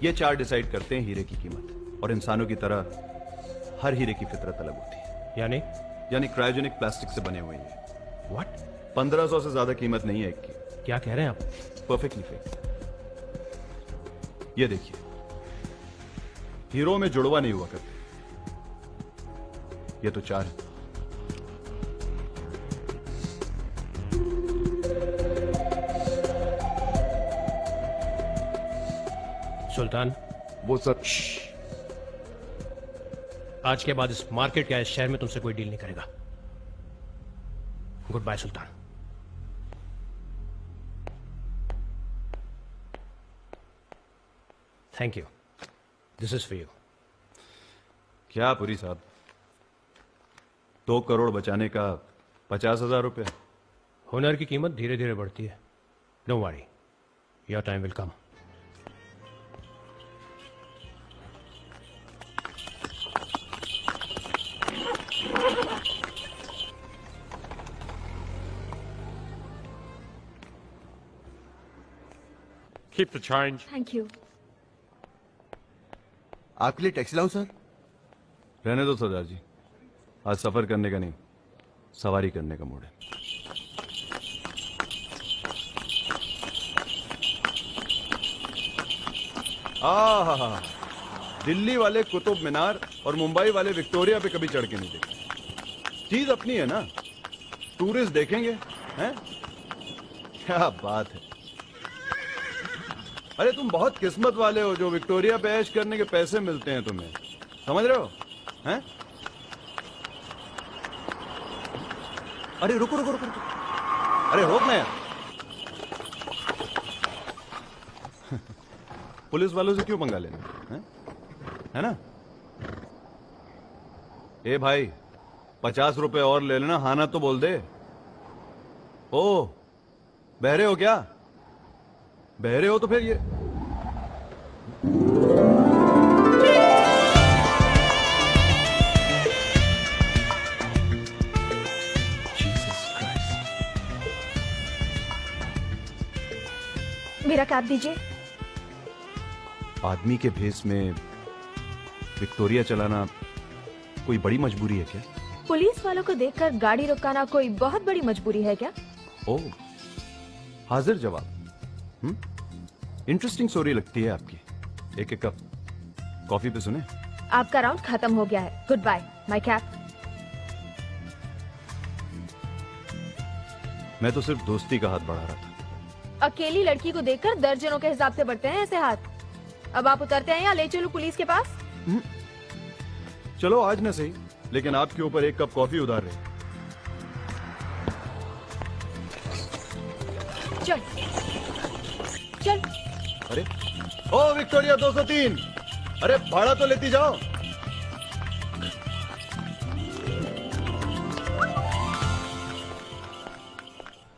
ये 4 डिसाइड करते हैं हीरे की कीमत। और इंसानों की तरह हर हीरे की फितरत अलग होती है। यानी क्रायोजेनिक प्लास्टिक से बने हुए हैं। व्हाट? 1500 से ज्यादा कीमत नहीं है एक की। क्या कह रहे हैं आप? Perfectly fake. ये देखिए, हीरो में जुड़वा नहीं हुआ करते, ये तो 4 है। सुल्तान, वो सर, आज के बाद इस मार्केट या इस शहर में तुमसे कोई डील नहीं करेगा। Good bye Sultan. Thank you, this is for you. क्या पुरी साहब, 2 करोड़ बचाने का 50,000 रुपये? हुनर की कीमत धीरे धीरे बढ़ती है। Don't worry, your time will come. Keep the change. Thank you. आपके लिए टैक्सी लाऊं सर? रहने दो सरदार जी, आज सफर करने का नहीं, सवारी करने का मूड है। आहा, दिल्ली वाले कुतुब मीनार और मुंबई वाले विक्टोरिया पे कभी चढ़ के नहीं देखे। चीज अपनी है ना, टूरिस्ट देखेंगे हैं? क्या बात है। अरे तुम बहुत किस्मत वाले हो जो विक्टोरिया पे ऐश करने के पैसे मिलते हैं तुम्हें, समझ रहे हो हैं? अरे रुको रुको रुको, अरे रोक ना यार। पुलिस वालों से क्यों पंगा लेना है ना? ए भाई, 50 रुपए और ले लेना, हाँ ना तो बोल दे। ओ, बहरे हो क्या? बहरे हो तो फिर ये मेरा कैब दीजिए। आदमी के भेस में विक्टोरिया चलाना कोई बड़ी मजबूरी है क्या? पुलिस वालों को देखकर गाड़ी रुकाना कोई बहुत बड़ी मजबूरी है क्या? ओह, हाजिर जवाब। इंटरेस्टिंग स्टोरी लगती है आपकी। एक कप कॉफी पे सुने? आपका राउंड खत्म हो गया है। Good bye my cab. मैं तो सिर्फ दोस्ती का हाथ बढ़ा रहा था। अकेली लड़की को देखकर दर्जनों के हिसाब से बढ़ते हैं ऐसे हाथ। अब आप उतरते हैं या ले चलूं पुलिस के पास? चलो आज न सही, लेकिन आपके ऊपर एक कप कॉफी उधार रहे। चल चल। अरे ओ विक्टोरिया 203, अरे भाड़ा तो लेती जाओ।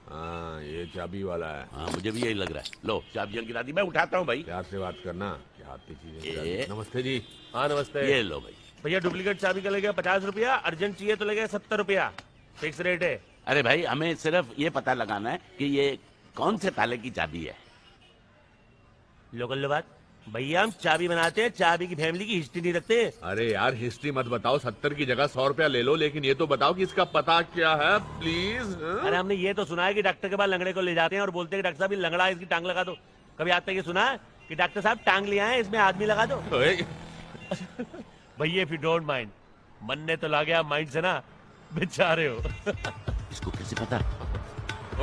हाँ, ये चाबी वाला है। हाँ, मुझे भी यही लग रहा है। लो चाबियां गिरा दी, मैं उठाता हूँ भाई। प्यार से बात करना, क्या आती चीजें। ये नमस्ते जी। हाँ नमस्ते। ये लो भाई। भैया डुप्लीकेट चाबी का लगेगा 50 रुपया, अर्जेंट चाहिए तो लगेगा 70 रुपया, फिक्स रेट है। अरे भाई, हमें सिर्फ ये पता लगाना है कि ये कौन से ताले की चाबी है। लोकल बात भैया, हम चाबी बनाते हैं, चाबी की फैमिली की हिस्ट्री नहीं रखते। अरे यार, हिस्ट्री मत बताओ, 70 की जगह 100 रुपया ले लो, लेकिन ये तो बताओ कि इसका पता क्या है प्लीज। अरे हमने ये तो सुना है कि डॉक्टर के बाद लंगड़े को ले जाते हैं और बोलते हैं कि डॉक्टर साहब ये लंगड़ा है, इसकी टांग लगा दो। कभी आज तक ये सुना है कि डॉक्टर साहब टांग ले आए, इसमें आदमी लगा दो? भैया इफ यू डोंट माइंड, मन ने तो ला गया माइंड से ना, बेचारे हो। इसको कैसे पता?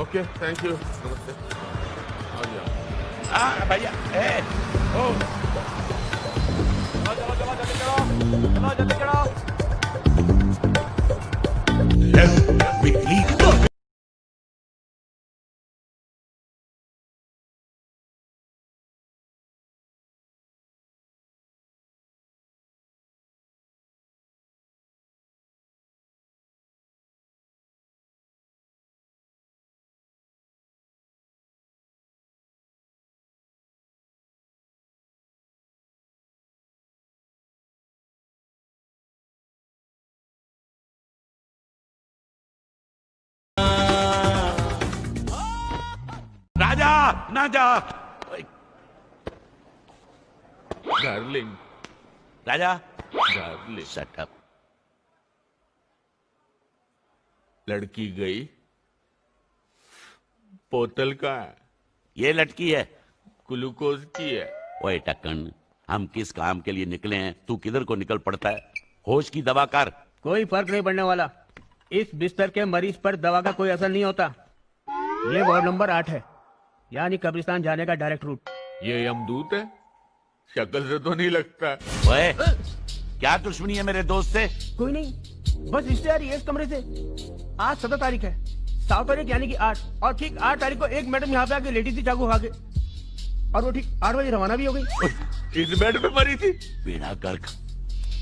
ओके, थैंक यू, नमस्ते। भैया जल्दी चढ़ो। राजा ना जा। डार्लिंग, राजा डार्लिंग, शट अप। लड़की गई, बोतल का है, ये लटकी है, ग्लूकोज की है। ओए टक्कन, हम किस काम के लिए निकले हैं, तू किधर को निकल पड़ता है? होश की दवा कर। कोई फर्क नहीं पड़ने वाला। इस बिस्तर के मरीज पर दवा का कोई असर नहीं होता। ये वार्ड नंबर 8 है, यानी कब्रिस्तान जाने का डायरेक्ट रूट। ये यमदूत है? शक्ल से तो नहीं लगता। ओए, क्या दुश्मनी है मेरे दोस्त से? कोई नहीं, बस रिश्तेदारी है इस कमरे से। आज 17 तारीख है, 7 तारीख यानी कि 8, और ठीक 8 तारीख को एक मैडम यहाँ पे आके लेटी थी चाकू खा के, और वो ठीक 8 बजे रवाना भी हो गई। इस बेड पे मरी थी? बेड़ा गर्क,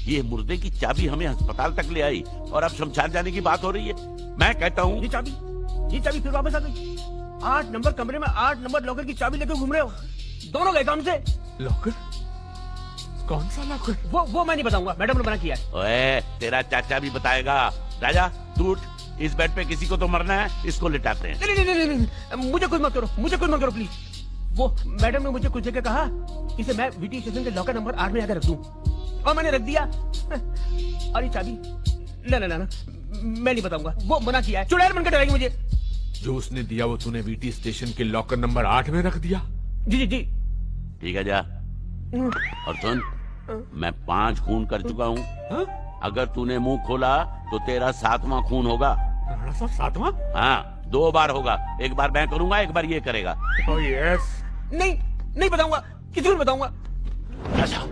ये मुर्दे की चाबी हमें अस्पताल तक ले आई और अब शमशान जाने की बात हो रही है। मैं कहता हूँ ये चाबी फिर वापस आ गई। 8 नंबर कमरे में 8 नंबर लॉकर की चाबी लेकर घूम रहे हो। दोनों गए काम से। लॉकर? कौन सा लॉकर? वो मैं नहीं बताऊंगा, मैडम ने मना किया है। ओए, तेरा चाचा भी बताएगा। राजा तू उठ, इस बेड पे किसी को तो मरना है, इसको लिटाते हैं। नहीं, मुझे कुछ मत करो प्लीज। वो मैडम ने मुझे कुछ जगह कहा इसे मैं वीटी स्टेशन के लॉकर नंबर 8 में आकर रख दूं, और मैंने रख दिया। और ये चाबी ना, मैं नहीं बताऊंगा, वो मना किया है। चुड़ैल बनकर डराएगी मुझे। जो उसने दिया वो तूने वीटी स्टेशन के लॉकर नंबर 8 में रख दिया? जी। ठीक है, जा। और सुन, मैं 5 खून कर चुका हूँ। अगर तूने मुंह खोला तो तेरा 7वां खून होगा। 7वां? हाँ, 2 बार होगा। एक बार मैं करूंगा, एक बार ये करेगा। Oh, yes. नहीं बताऊंगा, किसी को बताऊंगा। राजा,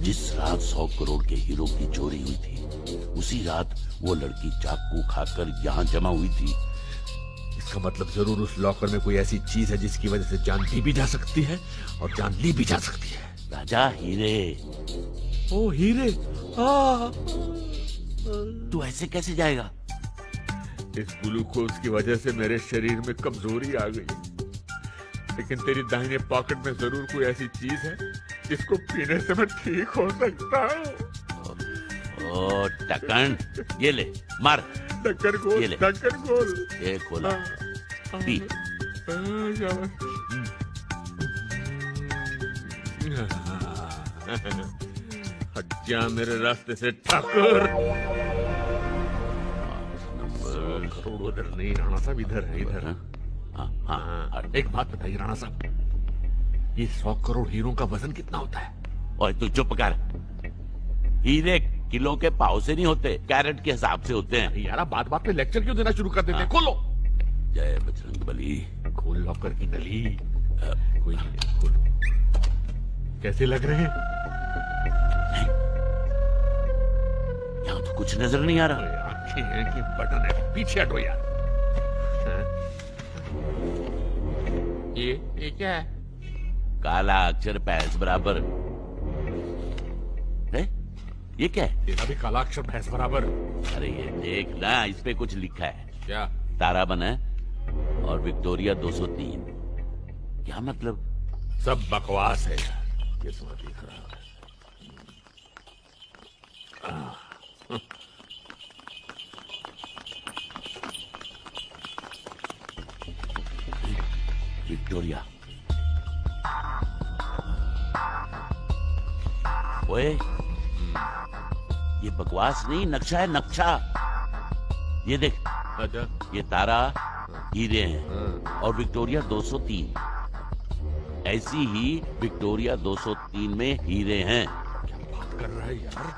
जिस रात 100 करोड़ के हीरो की चोरी हुई थी, उसी रात वो लड़की चाकू खाकर यहाँ जमा हुई थी। इसका मतलब जरूर उस लॉकर में कोई ऐसी चीज है जिसकी वजह से जान दी भी जा सकती है और जान ली भी जा सकती है। राजा, हीरे। ओ हीरे, तू ऐसे कैसे जाएगा? इस ग्लूकोज की वजह से मेरे शरीर में कमजोरी आ गई, लेकिन तेरी दाहिने पॉकेट में जरूर कोई ऐसी चीज है जिसको पीने से मैं ठीक हो सकता हूँ। ओ टकन, ये ले मार। ढक्कन खोल, ये ले। ढक्कन खोल। ये खोला, पी। हट जा मेरे रास्ते से ठाकुर। करोड़ उधर नहीं, राणा साहब इधर है, इधर। हाँ, एक बात बताइए राणा साहब, ये 100 करोड़ हीरो का वजन कितना होता है? और तू चुप कर। हीरे किलो के पाव से नहीं होते, कैरेट के हिसाब से होते हैं। यार बात बात पे लेक्चर क्यों देना शुरू कर देते हैं? खोलो। जय बजरंग बली। खोल लॉकर की नली। कोई नहीं, खोलो। कैसे लग रहे हैं? यहाँ तो कुछ नजर नहीं आ रहा। आंखें हैं कि बटन है? पीछे हटो यार। ये क्या है? काला अक्षर भैंस बराबर है। ये क्या है? तेरा भी काला अक्षर भैंस बराबर। अरे ये देख ना, इस पे कुछ लिखा है। क्या? तारा बना है और विक्टोरिया 203। क्या मतलब? सब बकवास है। किस्मत ही खराब है। विक्टोरिया। ओए, ये बकवास नहीं, नक्शा है, नक्शा। ये देख। अच्छा। ये तारा हीरे हैं और विक्टोरिया 203। ऐसी ही विक्टोरिया 203 में हीरे हैं। क्या बात कर रहा है यार?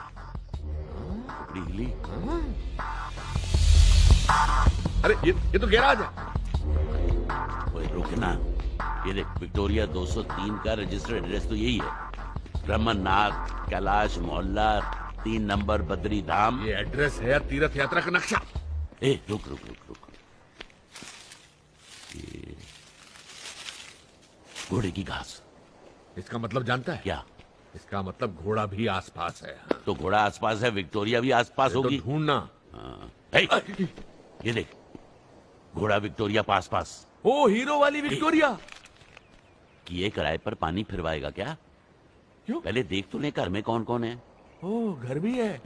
हिली। अरे ये तो गैराज है। ओए रुकना, ये देख, विक्टोरिया 203 का रजिस्टर्ड एड्रेस तो यही है। ब्रह्मनाथ कैलाश मोहल्ला 3 नंबर बद्री धाम। ये एड्रेस है तीर्थ यात्रा का नक्शा। ए रुक रुक रुक रुक। ये घोड़े की घास। इसका मतलब जानता है? क्या? इसका मतलब घोड़ा भी आसपास है। तो घोड़ा आसपास है, विक्टोरिया भी आसपास होगी। तो ढूंढना। ये देख, घोड़ा विक्टोरिया पास पास। ओ, हीरो वाली विक्टोरिया। किए किराए पर पानी फिरवाएगा क्या? क्यों? पहले देख तो ले घर में कौन कौन है। ओ, घर भी है।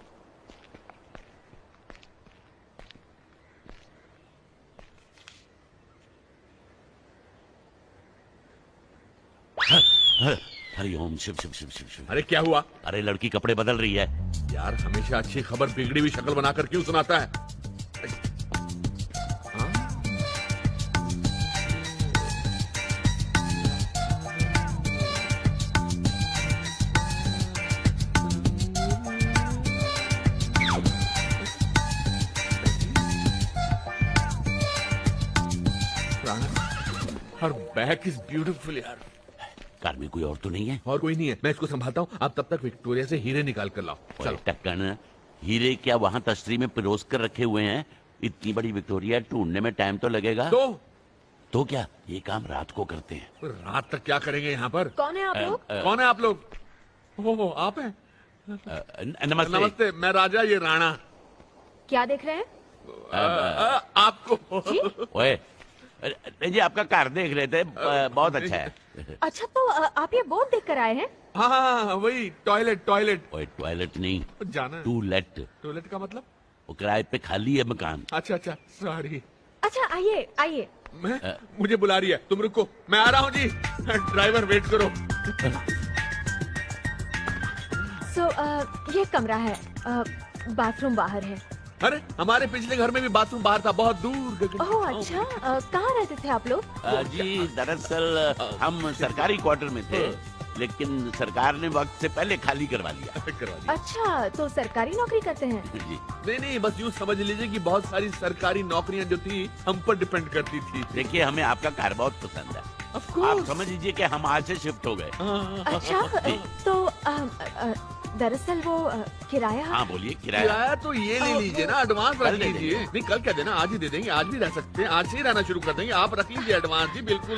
हरिओम शिव शिव शिव शिव शिव। अरे क्या हुआ? अरे लड़की कपड़े बदल रही है। यार हमेशा अच्छी खबर बिगड़ी हुई शक्ल बनाकर क्यों सुनाता है? हर बैक इज ब्यूटीफुल यार। कार में कोई और तो नहीं है? और कोई नहीं है, मैं इसको संभालता हूँ। आप तब तक विक्टोरिया से हीरे निकाल कर लाओ। चलो। टक्कन, हीरे क्या वहाँ तश्तरी में पिरोस कर रखे हुए हैं? इतनी बड़ी विक्टोरिया ढूंढने में टाइम तो लगेगा। तो क्या ये काम रात को करते हैं? रात तक क्या करेंगे यहाँ पर? कौन है आप लोग? कौन है आप लोग? ओह, आप हैं? नमस्ते। नमस्ते, मैं राजा, ये राणा। क्या देख रहे हैं? आपको। ओए, नहीं जी, आपका कार देख रहे थे। बहुत अच्छा है। अच्छा, तो आप ये बोर्ड देख कर आए हैं? हाँ, वही टॉयलेट। टॉयलेट ओए, टॉयलेट नहीं, जाना। टूलेट। टॉयलेट का मतलब? वो किराए पे खाली है मकान। अच्छा, सॉरी। अच्छा, आइए आइए। मुझे बुला रही है, तुम रुको, मैं आ रहा हूँ जी। ड्राइवर वेट करो। ये कमरा है, बाथरूम बाहर है। अरे हमारे पिछले घर में भी बाथरूम बाहर था, बहुत दूर। ओह अच्छा, कहाँ रहते थे आप लोग? जी दरअसल हम सरकारी क्वार्टर में थे, लेकिन सरकार ने वक्त से पहले खाली करवा लिया। अच्छा, तो सरकारी नौकरी करते हैं? जी नहीं, बस यूँ समझ लीजिए कि बहुत सारी सरकारी नौकरियाँ जो थी हम पर डिपेंड करती थी। देखिए, हमें आपका कार बहुत पसंद है। आप समझ लीजिए कि हम आज से शिफ्ट हो गए। अच्छा, तो दरअसल वो किराया। हाँ बोलिए। किराया तो ये ले लीजिए ना, एडवांस रख लीजिए। नहीं, कल क्या देना, आज ही दे देंगे। आज भी रह सकते हैं, आज से ही रहना शुरू कर देंगे। आप रख लीजिए एडवांस जी, बिल्कुल।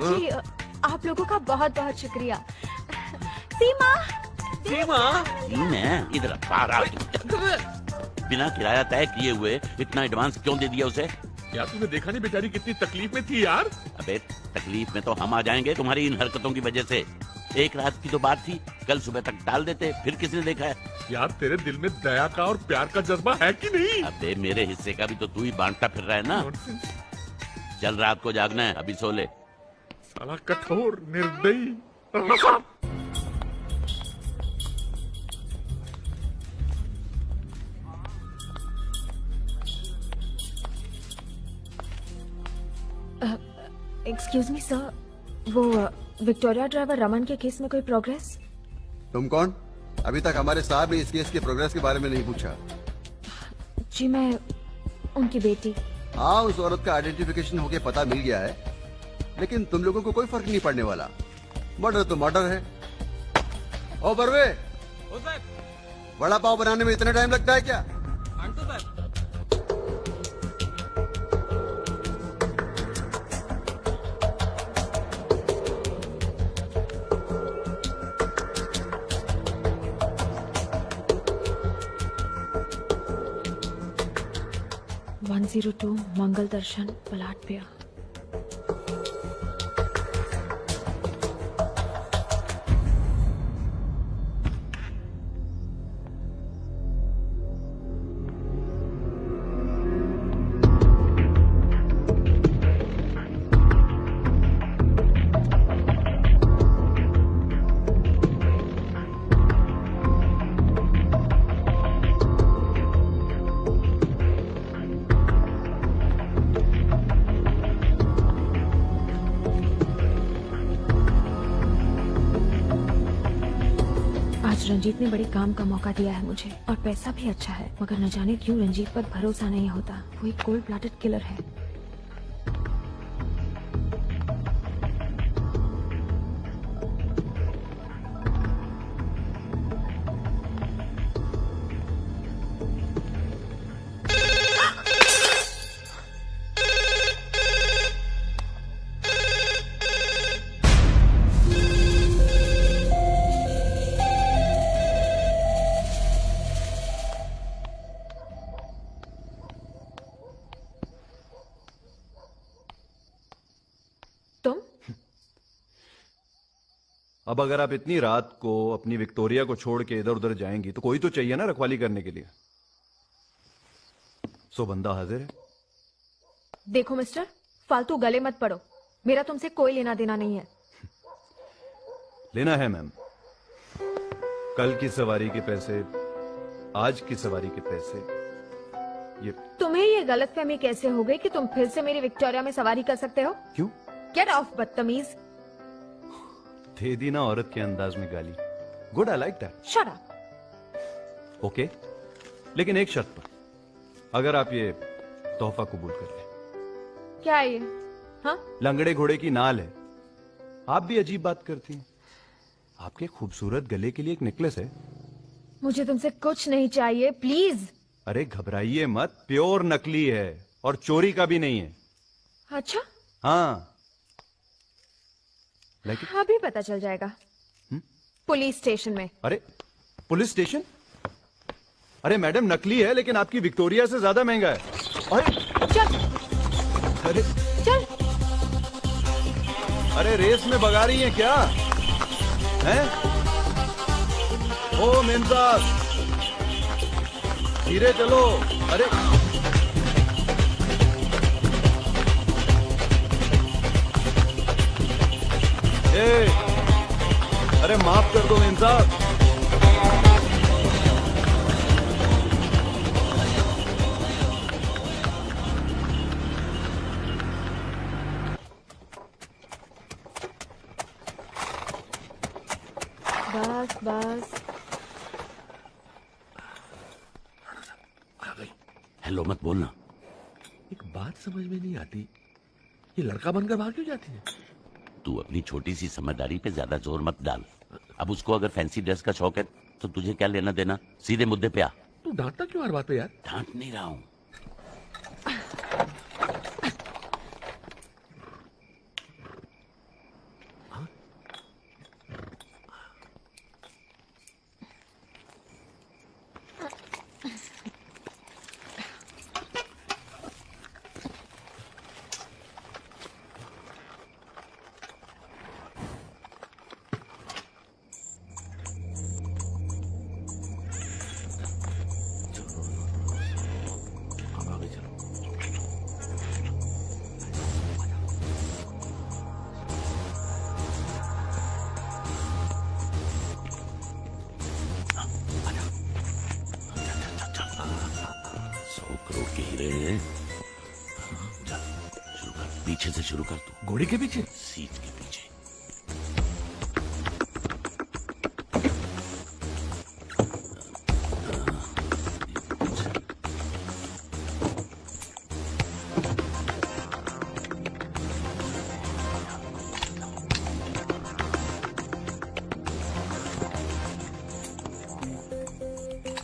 जी, आप लोगों का बहुत बहुत शुक्रिया। सीमा इधर बिना किराया तय किए हुए इतना एडवांस क्यों दे दिया उसे? यार तुमने देखा नहीं बेचारी कितनी तकलीफ में थी यार। अबे तकलीफ में तो हम आ जाएंगे तुम्हारी इन हरकतों की वजह से। एक रात की तो बात थी, कल सुबह तक डाल देते, फिर किसने देखा है? यार तेरे दिल में दया का और प्यार का जज्बा है कि नहीं? अबे मेरे हिस्से का भी तो तू ही बांटता फिर रहा है ना। चल रात को जागना है, अभी सो ले। साला कठोर निर्दयी। एक्सक्यूज मी सर, वो विक्टोरिया ड्राइवर रमन के केस में कोई प्रोग्रेस? तुम कौन? अभी तक हमारे साहब ने इस केस के प्रोग्रेस के बारे में नहीं पूछा। जी मैं उनकी बेटी। हाँ, उस औरत का आइडेंटिफिकेशन होके पता मिल गया है, लेकिन तुम लोगों को कोई फर्क नहीं पड़ने वाला। मर्डर तो मर्डर है। ओ बरवे, वड़ा पाव बनाने में इतना टाइम लगता है क्या? सर 102 मंगल दर्शन पलाट पे। रंजीत ने बड़े काम का मौका दिया है मुझे, और पैसा भी अच्छा है, मगर न जाने क्यों रंजीत पर भरोसा नहीं होता। वो एक कोल्ड ब्लडेड किलर है। अब अगर आप इतनी रात को अपनी विक्टोरिया को छोड़ के इधर उधर जाएंगी तो कोई तो चाहिए ना रखवाली करने के लिए। सो बंदा हाजिर है। देखो मिस्टर, फालतू गले मत पड़ो, मेरा तुमसे कोई लेना देना नहीं है। लेना है मैम। कल की सवारी के पैसे, आज की सवारी के पैसे। ये तुम्हें ये गलतफहमी कैसे हो गई कि तुम फिर से मेरी विक्टोरिया में सवारी कर सकते हो? क्यों? गेट ऑफ बदतमीज। दे दी ना औरत के अंदाज में गाली। Good, I like that. Shut up. Okay, लेकिन एक शर्त पर, अगर आप ये तोहफा कबूल कर लें। क्या है ये? हाँ? लंगड़े घोड़े की नाल है। आप भी अजीब बात करती हैं। आपके खूबसूरत गले के लिए एक नेकलेस है। मुझे तुमसे कुछ नहीं चाहिए, प्लीज। अरे घबराइए मत, प्योर नकली है और चोरी का भी नहीं है। अच्छा? हाँ, अभी पता चल जाएगा। पुलिस स्टेशन में। अरे पुलिस स्टेशन? अरे मैडम, नकली है लेकिन आपकी विक्टोरिया से ज्यादा महंगा है। अरे चल। अरे चल। अरे रेस में भगा रही हैं क्या? हैं? ओ मेमसाब, धीरे चलो। अरे अरे माफ कर दो इंसाफ। बस बस। आ गई। हेलो मत बोलना। एक बात समझ में नहीं आती, ये लड़का बनकर बाहर क्यों जाती है? तू अपनी छोटी सी समझदारी पे ज्यादा जोर मत डाल। अब उसको अगर फैंसी ड्रेस का शौक है तो तुझे क्या लेना देना? सीधे मुद्दे पे आ। तू डांटता क्यों हर बात पे यार? डांट नहीं रहा हूं। करोड़ के हीरे हैं। जा, शुरू कर, पीछे से शुरू कर तू। घोड़े के पीछे? सीट के पीछे।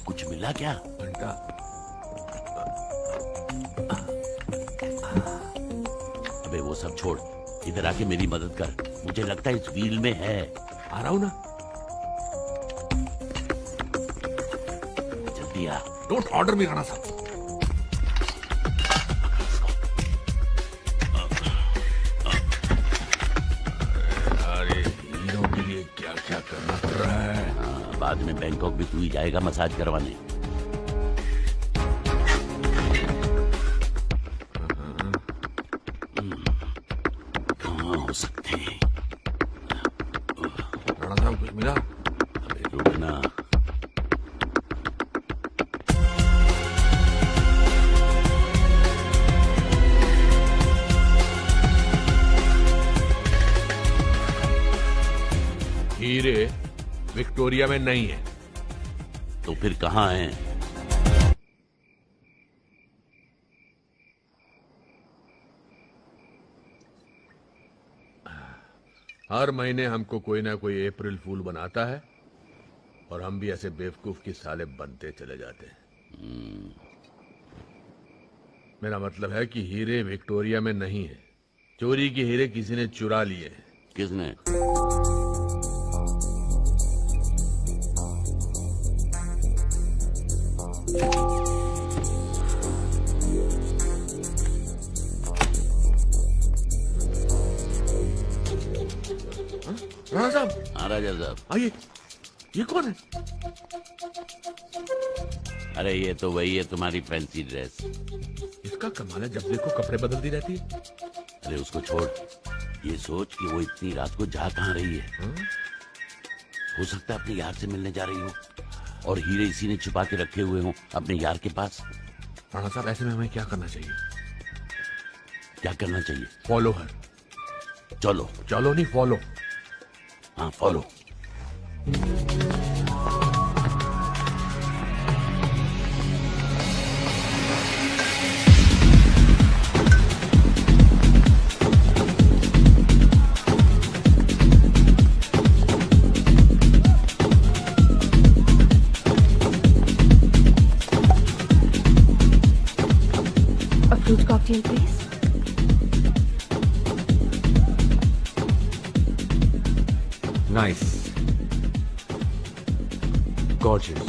कुछ मिला क्या? घंटा। अबे वो सब छोड़, इधर आके मेरी मदद कर। मुझे लगता है इस व्हील में है। आ रहा हूं ना। जल्दी आ। डोंट ऑर्डर मी राणा साहब। अरे हीरो के लिए क्या क्या करना पड़ रहा है। बाद में बैंकॉक भी तू ही जाएगा मसाज करवाने। कहाँ हो सकते हैं? राणा साहब कुछ मिला? अबे रुकना। हीरे विक्टोरिया में नहीं है। तो फिर कहाँ है? हर महीने हमको कोई ना कोई अप्रैल फूल बनाता है और हम भी ऐसे बेवकूफ की साले बनते चले जाते हैं। मेरा मतलब है कि हीरे विक्टोरिया में नहीं है। चोरी के हीरे किसी ने चुरा लिए हैं। किसने? राणा साहब। हाँ राजा साहब। आइए। ये कौन है? अरे ये तो वही है, तुम्हारी फैंसी ड्रेस। इसका कमाल है, जब देखो कपड़े बदलती रहती है। अरे उसको छोड़, ये सोच कि वो इतनी रात को जा कहाँ रही है। हो सकता है अपने यार से मिलने जा रही हो और हीरे इसी ने छुपा के रखे हुए हो अपने यार के पास। राणा साहब ऐसे में हमें क्या करना चाहिए? क्या करना चाहिए? Follow her. चलो। चलो नहीं, फॉलो। हाँ follow. A fruit cocktail, please. Nice. Gorgeous.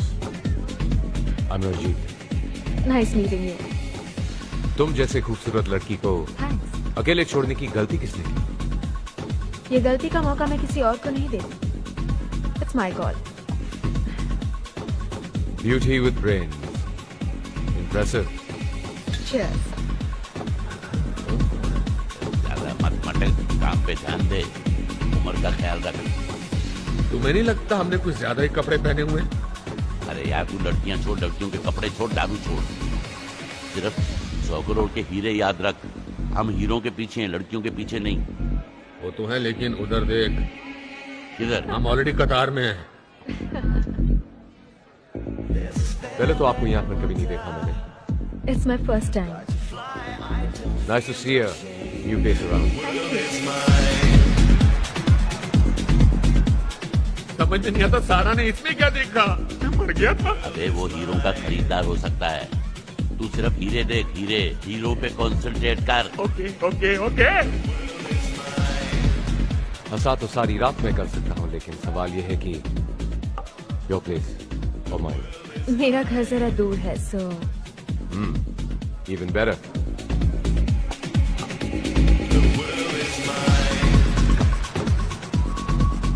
I'm Ranjit. Nice meeting you. तुम जैसे खूबसूरत लड़की को Thanks. अकेले छोड़ने की गलती किसने की? ये गलती का मौका मैं किसी और को नहीं देती. It's my call. Beauty with brains. Impressive. Cheers. ज्यादा मत मटक, काम पे ध्यान दे, उम्र का ख्याल रख। तुम्हें नहीं लगता हमने कुछ ज्यादा ही कपड़े पहने हुए? अरे यार तू लड़कियां छोड़, लड़कियों के कपड़े छोड़, दारू छोड़। सिर्फ 100 करोड़ के हीरे याद रख। हम हीरों के पीछे हैं, लड़कियों के पीछे नहीं। वो तो है, लेकिन उधर देख। किधर? हम ऑलरेडी कतार में हैं। पहले तो आपको यहाँ पर कभी नहीं देखा मैंने। It's my first time. Nice to see you. You face around. समझ में नहीं आता सारा ने इसमें क्या देखा? मैं मर गया था। अबे वो हीरों का खरीदार हो सकता है। तू सिर्फ हीरे देख, हीरे। हीरो पे कॉन्सेंट्रेट कर। Okay okay okay. हंसा तो सारी रात में कर सकता हूँ, लेकिन सवाल ये है कि योर प्लेस और माइन। मेरा घर जरा दूर है, so. Even better.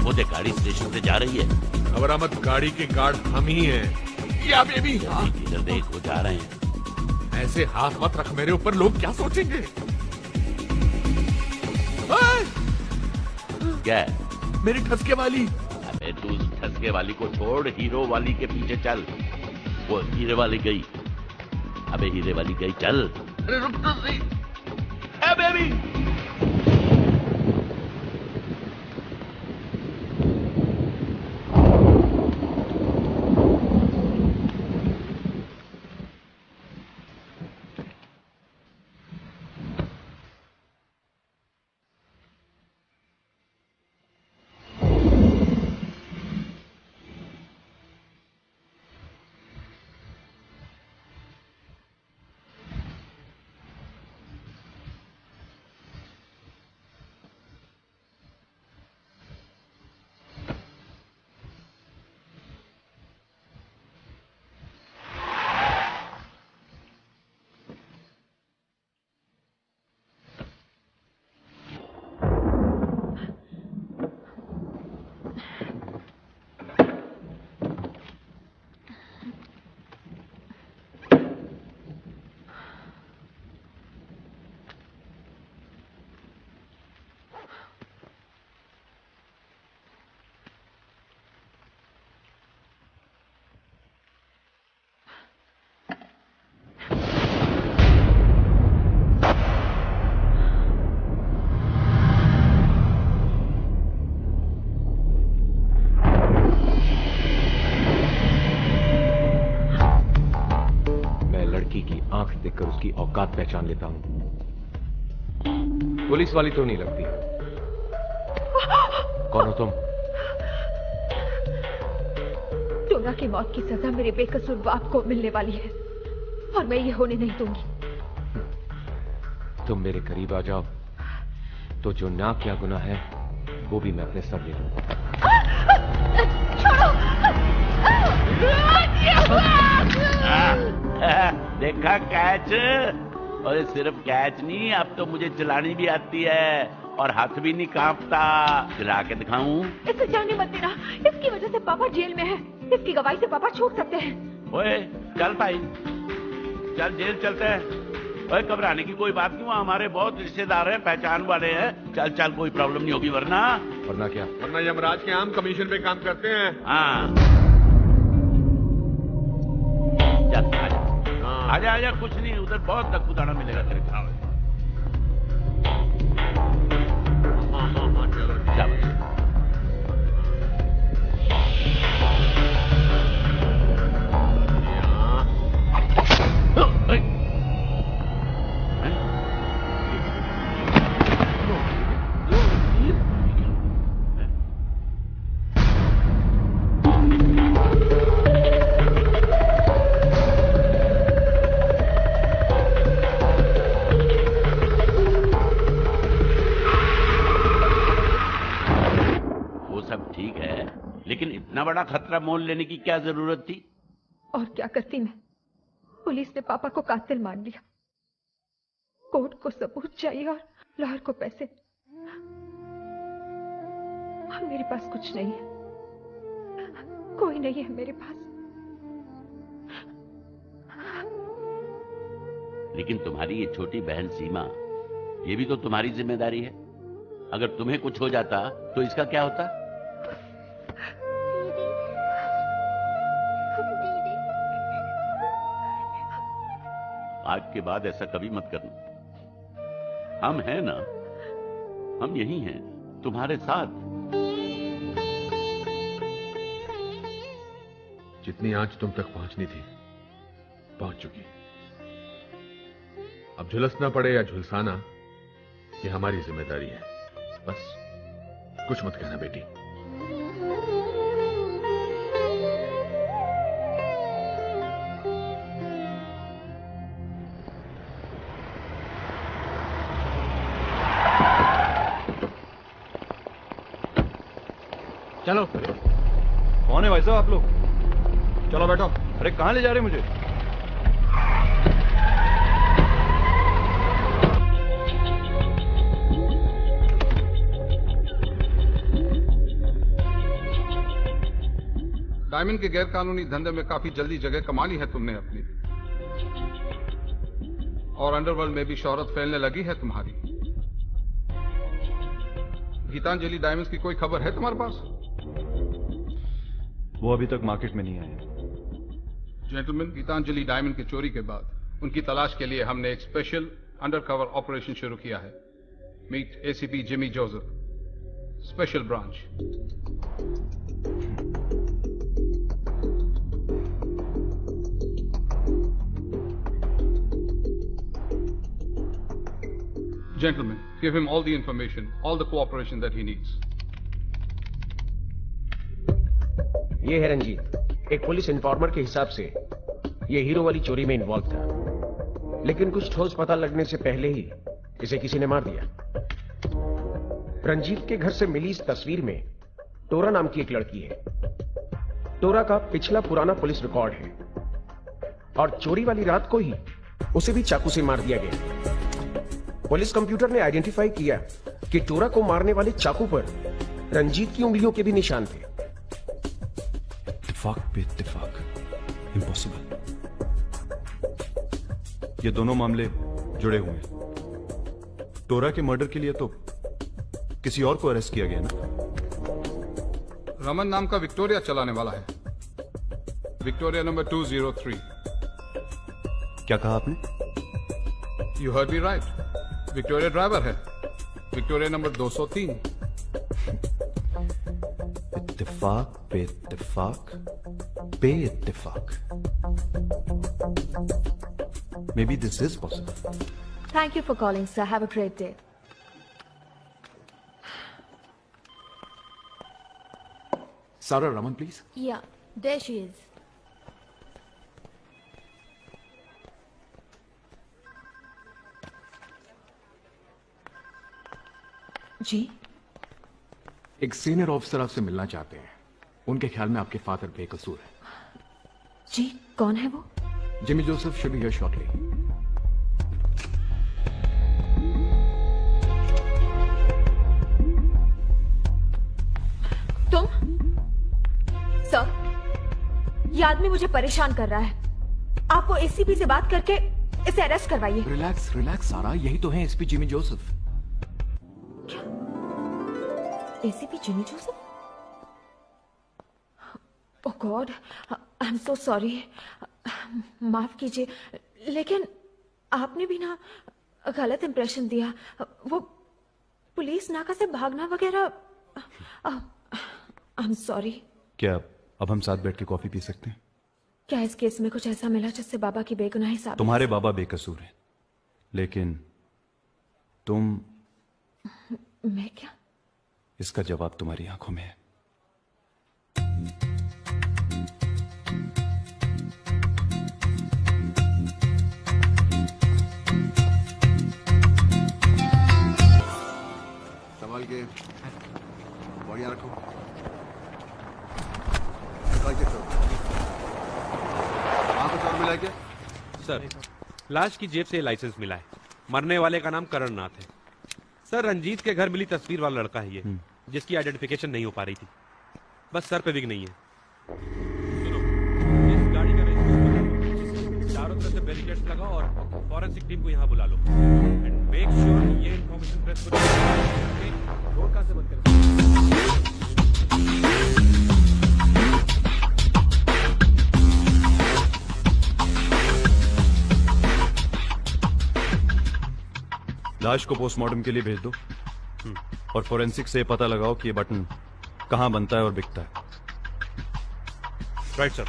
वो देख गाड़ी स्टेशन से जा रही है। खबर मत, गाड़ी के गार्ड हम ही हैं। या बेबी। इधर देख, वो जा रहे हैं। ऐसे हाथ मत रख मेरे ऊपर, लोग क्या सोचेंगे? क्या है? मेरी ठसके वाली। अबे तू ठसके वाली को छोड़, हीरो वाली के पीछे चल। वो हीरे वाली गई। अबे हीरे वाली गई, चल। अरे रुक तो सही। ए बेबी। देखकर उसकी औकात पहचान लेता हूं। पुलिस वाली तो नहीं लगती। कौन हो तुम? टोना की मौत की सजा मेरे बेकसूर बाप को मिलने वाली है और मैं ये होने नहीं दूंगी। तुम मेरे करीब आ जाओ तो जो ना क्या गुनाह है वो भी मैं अपने सर ले लूंगा। देखा कैच? और सिर्फ कैच नहीं, अब तो मुझे चलानी भी आती है और हाथ भी नहीं कांपता। चला के दिखाऊं? इसे जाने मत देना, इसकी वजह से पापा जेल में है। इसकी गवाही से पापा छूट सकते हैं। ओए चल भाई, चल जेल चलते हैं। ओए घबराने की कोई बात नहीं, हमारे बहुत रिश्तेदार हैं, पहचान वाले हैं। चल चल, कोई प्रॉब्लम नहीं होगी। वरना क्या? वरना यमराज के आम कमीशन पे काम करते हैं। हाँ चल आजा आजा, कुछ नहीं, उधर बहुत दक्कू-दाना मिलेगा तेरे को। चलो लेकिन इतना बड़ा खतरा मोल लेने की क्या जरूरत थी? और क्या करती मैं? पुलिस ने पापा को कातिल मान लिया। कोर्ट को सबूत चाहिए और लाहौर को पैसे, और मेरे पास कुछ नहीं है, कोई नहीं है मेरे पास। लेकिन तुम्हारी ये छोटी बहन सीमा, ये भी तो तुम्हारी जिम्मेदारी है। अगर तुम्हें कुछ हो जाता तो इसका क्या होता? आज के बाद ऐसा कभी मत करना। हम हैं ना, हम यही हैं तुम्हारे साथ। जितनी आंच तुम तक पहुंचनी थी पहुंच चुकी। अब झुलसना पड़े या झुलसाना, ये हमारी जिम्मेदारी है। बस कुछ मत कहना बेटी। चलो। कौन है भाई साहब आप लोग? चलो बैठो। अरे कहां ले जा रहे मुझे? डायमंड के गैर कानूनी धंधे में काफी जल्दी जगह कमा ली है तुमने अपनी, और अंडरवर्ल्ड में भी शोहरत फैलने लगी है तुम्हारी। गीतांजलि डायमंड्स की कोई खबर है तुम्हारे पास? वो अभी तक मार्केट में नहीं आया। जेंटलमैन, गीतांजलि डायमंड की चोरी के बाद उनकी तलाश के लिए हमने एक स्पेशल अंडरकवर ऑपरेशन शुरू किया है। Meet ACP Jimmy Joseph, special branch. Gentlemen, give him all the information, all the cooperation that he needs. ये है रंजीत, एक पुलिस इन्फॉर्मर के हिसाब से ये हीरो वाली चोरी में इन्वॉल्व था, लेकिन कुछ ठोस पता लगने से पहले ही इसे किसी ने मार दिया। रंजीत के घर से मिली इस तस्वीर में टोरा नाम की एक लड़की है। टोरा का पिछला पुराना पुलिस रिकॉर्ड है और चोरी वाली रात को ही उसे भी चाकू से मार दिया गया। पुलिस कंप्यूटर ने आइडेंटिफाई किया कि टोरा को मारने वाले चाकू पर रंजीत की उंगलियों के भी निशान थे। इत्तेफाक पे इत्तेफाक, इम्पॉसिबल। ये दोनों मामले जुड़े हुए हैं। टोरा के मर्डर के लिए तो किसी और को अरेस्ट किया गया ना? रमन नाम का विक्टोरिया चलाने वाला है, विक्टोरिया नंबर 203। क्या कहा आपने? You heard me right, Victoria driver है, विक्टोरिया नंबर 203। इत्तेफाक पे इत्तेफाक पे इत्तेफाक। Maybe this is possible. Thank you for calling, sir. Have a great day. Sarah Raman, please. Yeah, there she is. जी, एक सीनियर ऑफिसर आपसे मिलना चाहते हैं। उनके ख्याल में आपके फादर बेकसूर है। जी, कौन है वो? Jimmy Joseph should be here shortly. तुम? सर, ये आदमी मुझे परेशान कर रहा है। आपको एसीपी से बात करके इसे अरेस्ट करवाइए। रिलैक्स रिलैक्स सारा, यही तो है SP Jimmy Joseph. ACP Jimmy Joseph? Oh God, I am so sorry. माफ कीजिए, लेकिन आपने भी ना गलत इंप्रेशन दिया। वो पुलिस नाका से भागना वगैरह, आई एम सॉरी। क्या अब हम साथ बैठ के कॉफी पी सकते हैं? क्या इस केस में कुछ ऐसा मिला जिससे बाबा की बेगुनाही साबित? तुम्हारे बाबा बेकसूर हैं, लेकिन तुम। मैं क्या? इसका जवाब तुम्हारी आंखों में है। संभाल के बढ़िया रखो। आपको चोर मिला क्या? सर, लाश की जेब से लाइसेंस मिला है। मरने वाले का नाम करण नाथ है। सर, रंजीत के घर मिली तस्वीर वाला लड़का है ये, जिसकी आइडेंटिफिकेशन नहीं हो पा रही थी। बस सर पे विग नहीं है। सुनो, इस गाड़ी का रजिस्ट्रेशन चारों तरफ से बैरिकेड्स लगाओ और फॉरेंसिक टीम को यहाँ बुला लो। एंड मेक श्योर कि ये इन्फॉर्मेशन प्रेस को रोड कहाँ से बंद करें। लाश को पोस्टमार्टम के लिए भेज दो और फोरेंसिक से पता लगाओ कि ये बटन कहां बनता है और बिकता है। Right sir.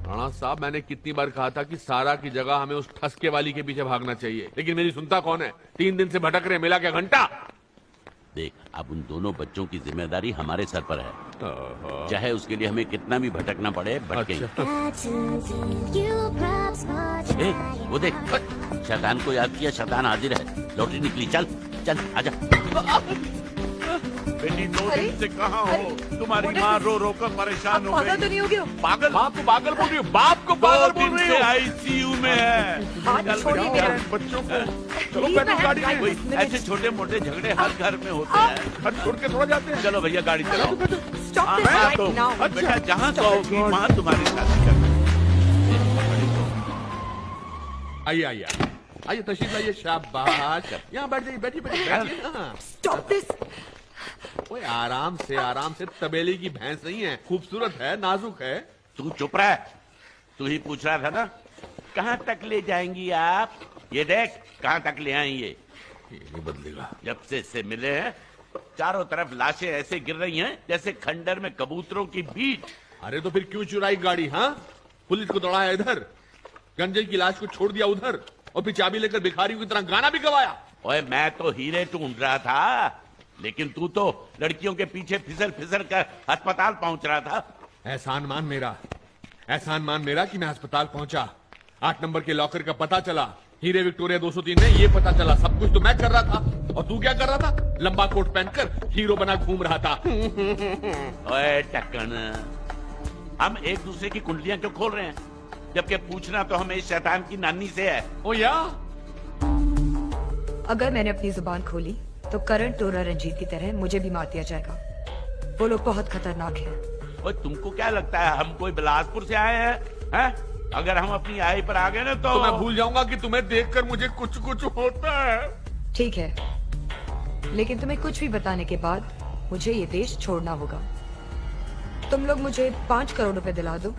राणा साहब, मैंने कितनी बार कहा था कि सारा की जगह हमें उस ठसके वाली के पीछे भागना चाहिए, लेकिन मेरी सुनता कौन है? 3 दिन से भटक रहे, मिला क्या घंटा? देख, अब उन दोनों बच्चों की जिम्मेदारी हमारे सर पर है, चाहे उसके लिए हमें कितना भी भटकना पड़े, भटकेंगे। वो देख, शैतान को याद किया, शैतान हाजिर है। लौटरी निकली, चल चल आजा। बेटी 2 दिन से कहाँ हो? तुम्हारी माँ रो रो कर परेशान हो गई। पागल तो नहीं हो गया? पागल? बाप को पागल बोल रही हो? बाप को पागल बोल रही हो? 2 दिन से आईसीयू में है। बच्चों को चलो बैठो गाड़ी में। ऐसे छोटे मोटे झगड़े हर घर में होते हैं, घर छोड़ के थोड़ा जाते हैं। चलो भैया गाड़ी चलाओ। Stop बेटा, जहाँ कहोगी माँ तुम्हारी शादी कर। आइए आइए आइए, तशरीफ लाइए। शाबाश, यहाँ बैठ जाइए, बैठिए बैठिए। Stop this! ओए आराम से, तबेले की भैंस नहीं है, खूबसूरत है, नाजुक है। तू चुप रह, तू ही पूछ रहा था ना कहाँ तक ले जाएंगी आप। ये देख कहाँ तक ले आए ये नहीं बदलेगा। जब से इससे मिले हैं चारों तरफ लाशें ऐसे गिर रही हैं जैसे खंडर में कबूतरों की बीट। अरे तो फिर क्यों चुराई गाड़ी? हाँ, पुलिस को दौड़ाया इधर, गंजे की लाश को छोड़ दिया उधर, और फिर चाबी लेकर भिखारियों की तरह गाना भी गवाया। ओए मैं तो हीरे ढूंढ रहा था, लेकिन तू तो लड़कियों के पीछे फिसल फिसल कर अस्पताल पहुंच रहा था। एहसान मान मेरा कि मैं अस्पताल पहुंचा। 8 नंबर के लॉकर का पता चला, हीरे विक्टोरिया 203 में ये पता चला। सब कुछ तो मैं कर रहा था, और तू क्या कर रहा था? लंबा कोट पहनकर हीरो बना घूम रहा था। ओए टक्कन, हम एक दूसरे की कुंडलियां क्यों खोल रहे हैं, जबकि पूछना तो हमें इस शैतान की नानी से है। ओ या अगर मैंने अपनी जुबान खोली तो करण टोरा रंजीत की तरह मुझे भी मार दिया जाएगा। वो लोग बहुत खतरनाक हैं। ओए तुमको क्या लगता है हम कोई बिलासपुर से आए हैं? अगर हम अपनी आई पर आ गए ना तो मैं भूल जाऊंगा कि तुम्हें देखकर मुझे कुछ कुछ होता है। ठीक है, लेकिन तुम्हें कुछ भी बताने के बाद मुझे ये देश छोड़ना होगा। तुम लोग मुझे 5 करोड़ रुपए दिला दो,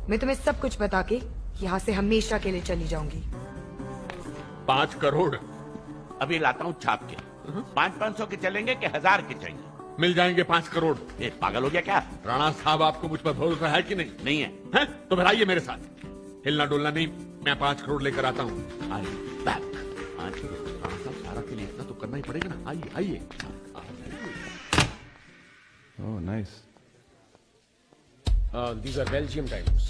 मैं तुम्हें सब कुछ बता के यहाँ से हमेशा के लिए चली जाऊंगी। 5 करोड़? अभी लाता हूँ छाप के। 500 के चलेंगे कि 1000 के चाहिए? मिल जाएंगे 5 करोड़। ये पागल हो गया क्या? राणा साहब, आपको मुझ पर भरोसा है कि नहीं? नहीं है। हैं? तो फिर आइए मेरे साथ, हिलना डोलना नहीं, मैं 5 करोड़ लेकर आता हूँ। आइए बैक। 5 करोड़ राणा साहब, सारा के लिए इतना तो करना ही पड़ेगा ना। आइए आइए। Oh nice. These are Belgium diamonds.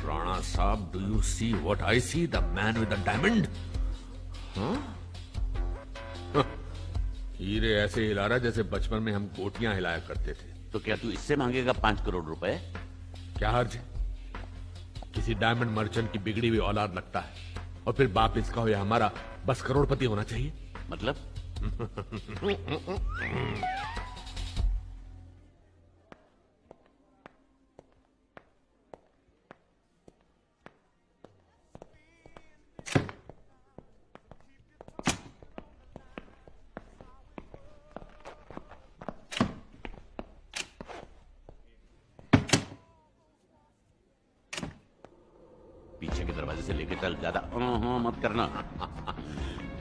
Rana साहब, do you see what I see? The man with the diamond. हीरे ऐसे हिला रहा जैसे बचपन में हम गोटियां हिलाया करते थे। तो क्या तू इससे मांगेगा 5 करोड़ रुपए? क्या हर्ज है? किसी डायमंड मर्चेंट की बिगड़ी हुई औलाद लगता है, और फिर बाप इसका हो या हमारा बस करोड़पति होना चाहिए। मतलब? पीछे के दरवाजे से लेके चल, ज्यादा मत करना।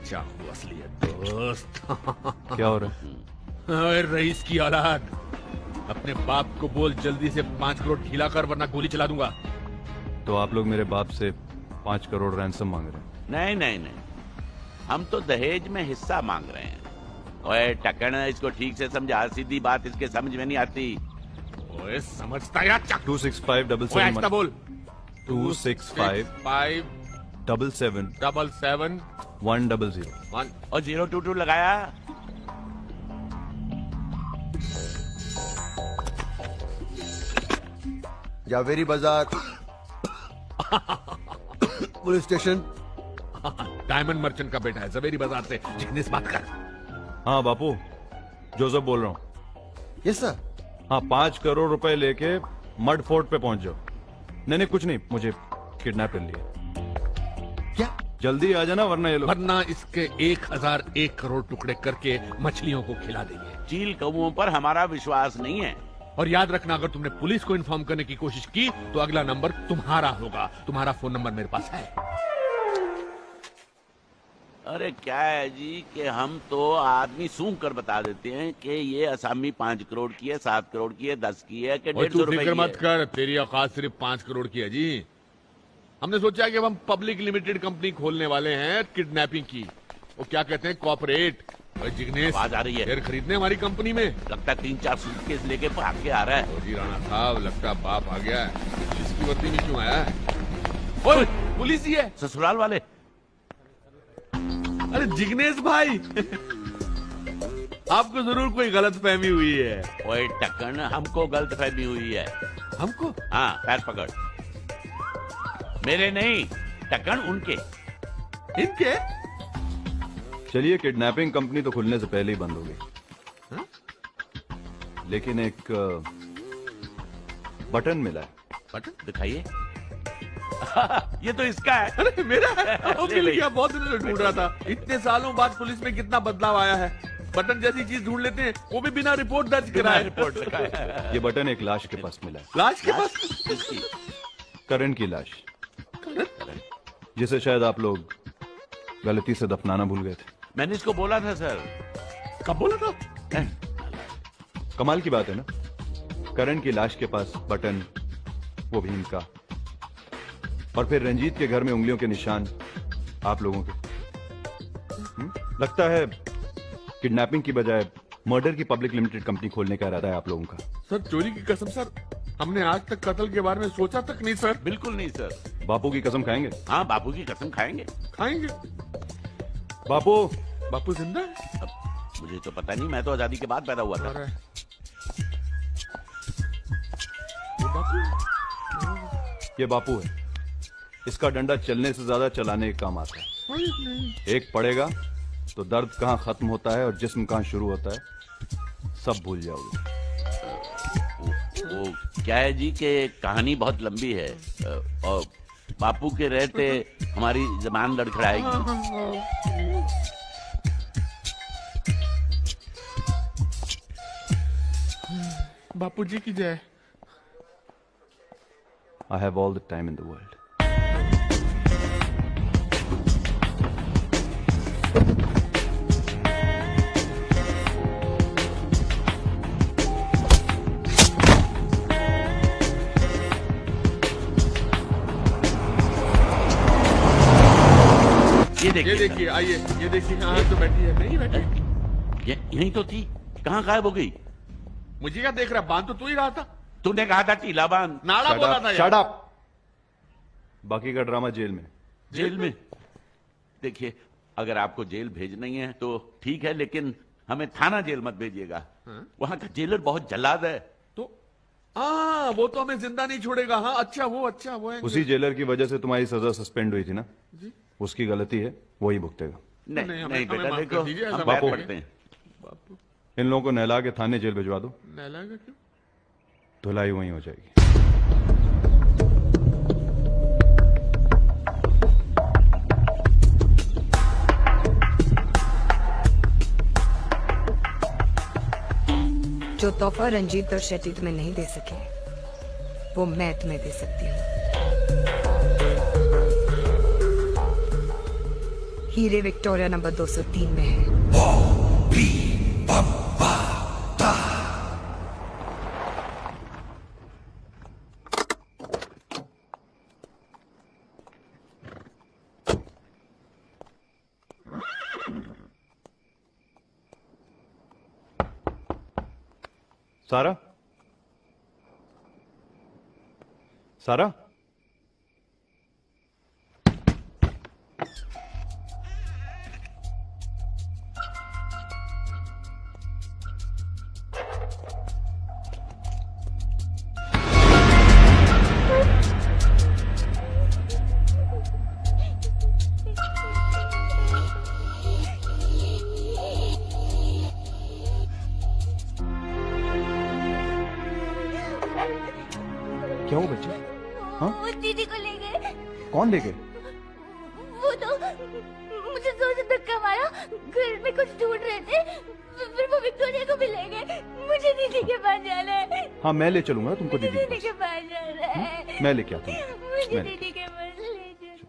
चाहू असलियत दोस्त। क्या हो रहा है? रईस की औलाद, अपने बाप को बोल जल्दी से 5 करोड़ खिलाकर, वरना गोली चला दूंगा। तो आप लोग मेरे बाप से 5 करोड़ रैंसम मांग रहे हैं? नहीं नहीं नहीं, हम तो दहेज में हिस्सा मांग रहे हैं। ओए टकन, इसको ठीक से समझा, सीधी बात इसके समझ में नहीं आती। ओए समझता या? 26577 बोल। 265 77 100 और 022 लगाया। जावेरी बाजार पुलिस स्टेशन। डायमंड मर्चेंट का बेटा है, जवेरी बाजार से। जिग्नेश बात कर। हाँ बापू, जोसेफ बोल रहा हूँ। Yes sir. हाँ, 5 करोड़ रुपए लेके मड फोर्ट पे पहुंच जाओ। नहीं कुछ नहीं, मुझे किडनैप कर लिया। क्या? जल्दी आ जाना, वरना इसके 1001 करोड़ टुकड़े करके मछलियों को खिला देंगे। चील कौओं पर हमारा विश्वास नहीं है। और याद रखना, अगर तुमने पुलिस को इन्फॉर्म करने की कोशिश की तो अगला नंबर तुम्हारा होगा। तुम्हारा फोन नंबर मेरे पास है। अरे क्या है जी कि हम तो आदमी सूंघ कर बता देते हैं कि ये असामी 5 करोड़ की है, 7 करोड़ की है, 10 की है कि 150 रुपए की है। मत कर, तेरी औकात सिर्फ 5 करोड़ की है जी। हमने सोचा कि अब हम पब्लिक लिमिटेड कंपनी खोलने वाले हैं किडनैपिंग की। वो क्या कहते हैं, कॉर्पोरेट। जिग्नेश, आवाज आ रही है। शेयर खरीदने हमारी कंपनी में। लगता है 3-4 सूटकेस लेके भाग के आ रहा है। जी राणा साहब, लगता है बाप आ गया है। पुलिस की वर्दी में क्यों आया है? ओए, पुलिस ही है। ससुराल वाले। अरे जिग्नेश भाई, आपको जरूर कोई गलतफहमी हुई है। ओए टक्कन, हमको गलतफहमी हुई है। हमको? हाँ, पैर पकड़। मेरे नहीं टक्कन, उनके। इनके? चलिए, किडनैपिंग कंपनी तो खुलने से पहले ही बंद हो गई। लेकिन एक बटन मिला है। बटन दिखाइए। ये तो इसका है। अरे मेरा है। मिल गया, बहुत दिनों से ढूंढ रहा था। इतने सालों बाद पुलिस में कितना बदलाव आया है। बटन जैसी चीज ढूंढ लेते हैं, वो भी बिना रिपोर्ट दर्ज कराए। रिपोर्ट लिखाए। ये बटन एक लाश के पास मिला है। लाश के पास? करण की लाश, जिसे शायद आप लोग गलती से दफनाना भूल गए थे। मैंने इसको बोला था सर। कब बोला था? कमाल की बात है ना, करण की लाश के पास बटन, वो भी इनका, और फिर रंजीत के घर में उंगलियों के निशान आप लोगों के। लगता है किडनैपिंग की बजाय मर्डर की पब्लिक लिमिटेड कंपनी खोलने का इरादा है आप लोगों का। सर चोरी की कसम सर, हमने आज तक कत्ल के बारे में सोचा तक नहीं सर। बिल्कुल नहीं सर। बापू की कसम खाएंगे? हाँ, बापू की कसम खाएंगे। खाएंगे। बापू जिंदा है? मुझे तो पता नहीं, मैं तो आजादी के बाद पैदा हुआ था। ये बापू है, इसका डंडा चलने से ज्यादा चलाने का काम आता है। एक पड़ेगा तो दर्द कहाँ खत्म होता है और जिस्म कहाँ शुरू होता है सब भूल जाओगे। वो क्या है जी कि कहानी बहुत लंबी है और बापू के रहते हमारी जबान लड़खड़ाएगी। बापू जी की जय। I have all the time in the world. ये देखिए, आइए, ये देखिए, हाँ तो बैठी है, नहीं बैठी। यहीं तो थी, कहाँ गायब हो गई? मुझे क्या देख रहा, बांध तो तू ही रहा था। तूने कहा था टीला बांध। नाड़ा बोला था। Shut up! बाकी का ड्रामा जेल में। जेल में? देखिए, अगर आपको जेल भेजना ही है तो ठीक है, लेकिन हमें थाना जेल मत भेजिएगा। वहां का जेलर बहुत जल्लाद है। तो वो तो हमें जिंदा नहीं छोड़ेगा। हाँ, अच्छा वो है। उसी जेलर की वजह से तुम्हारी सजा सस्पेंड हुई थी ना जी? उसकी गलती है, वही भुगतेगा। नहीं बेटा, देखो हम बापू, पढ़ते हैं। इन लोगों को नहला के थाने जेल भिजवा दो। नहलाएगा क्यों? धुलाई वहीं हो जाएगी। जो तोहफा रंजीत और शेट्टी तुम्हें नहीं दे सके, वो मैं तुम्हें दे सकती हूँ। हीरे विक्टोरिया नंबर 203 में है। सारा? सारा? क्या हो बच्चे? हाँ? उस दीदी को ले गए। कौन ले गए? वो तो मुझे जोर से धक्का मारा, घर में कुछ ढूंढ रहे थे, फिर वो विक्टोरिया को भी ले गए। मुझे दीदी के पास जाना है। हाँ, मैं ले चलूंगा तुमको दीदी के के पास जाना है। पास। मैं लेके आता हूँ। मुझे दीदी के पास ले चलो।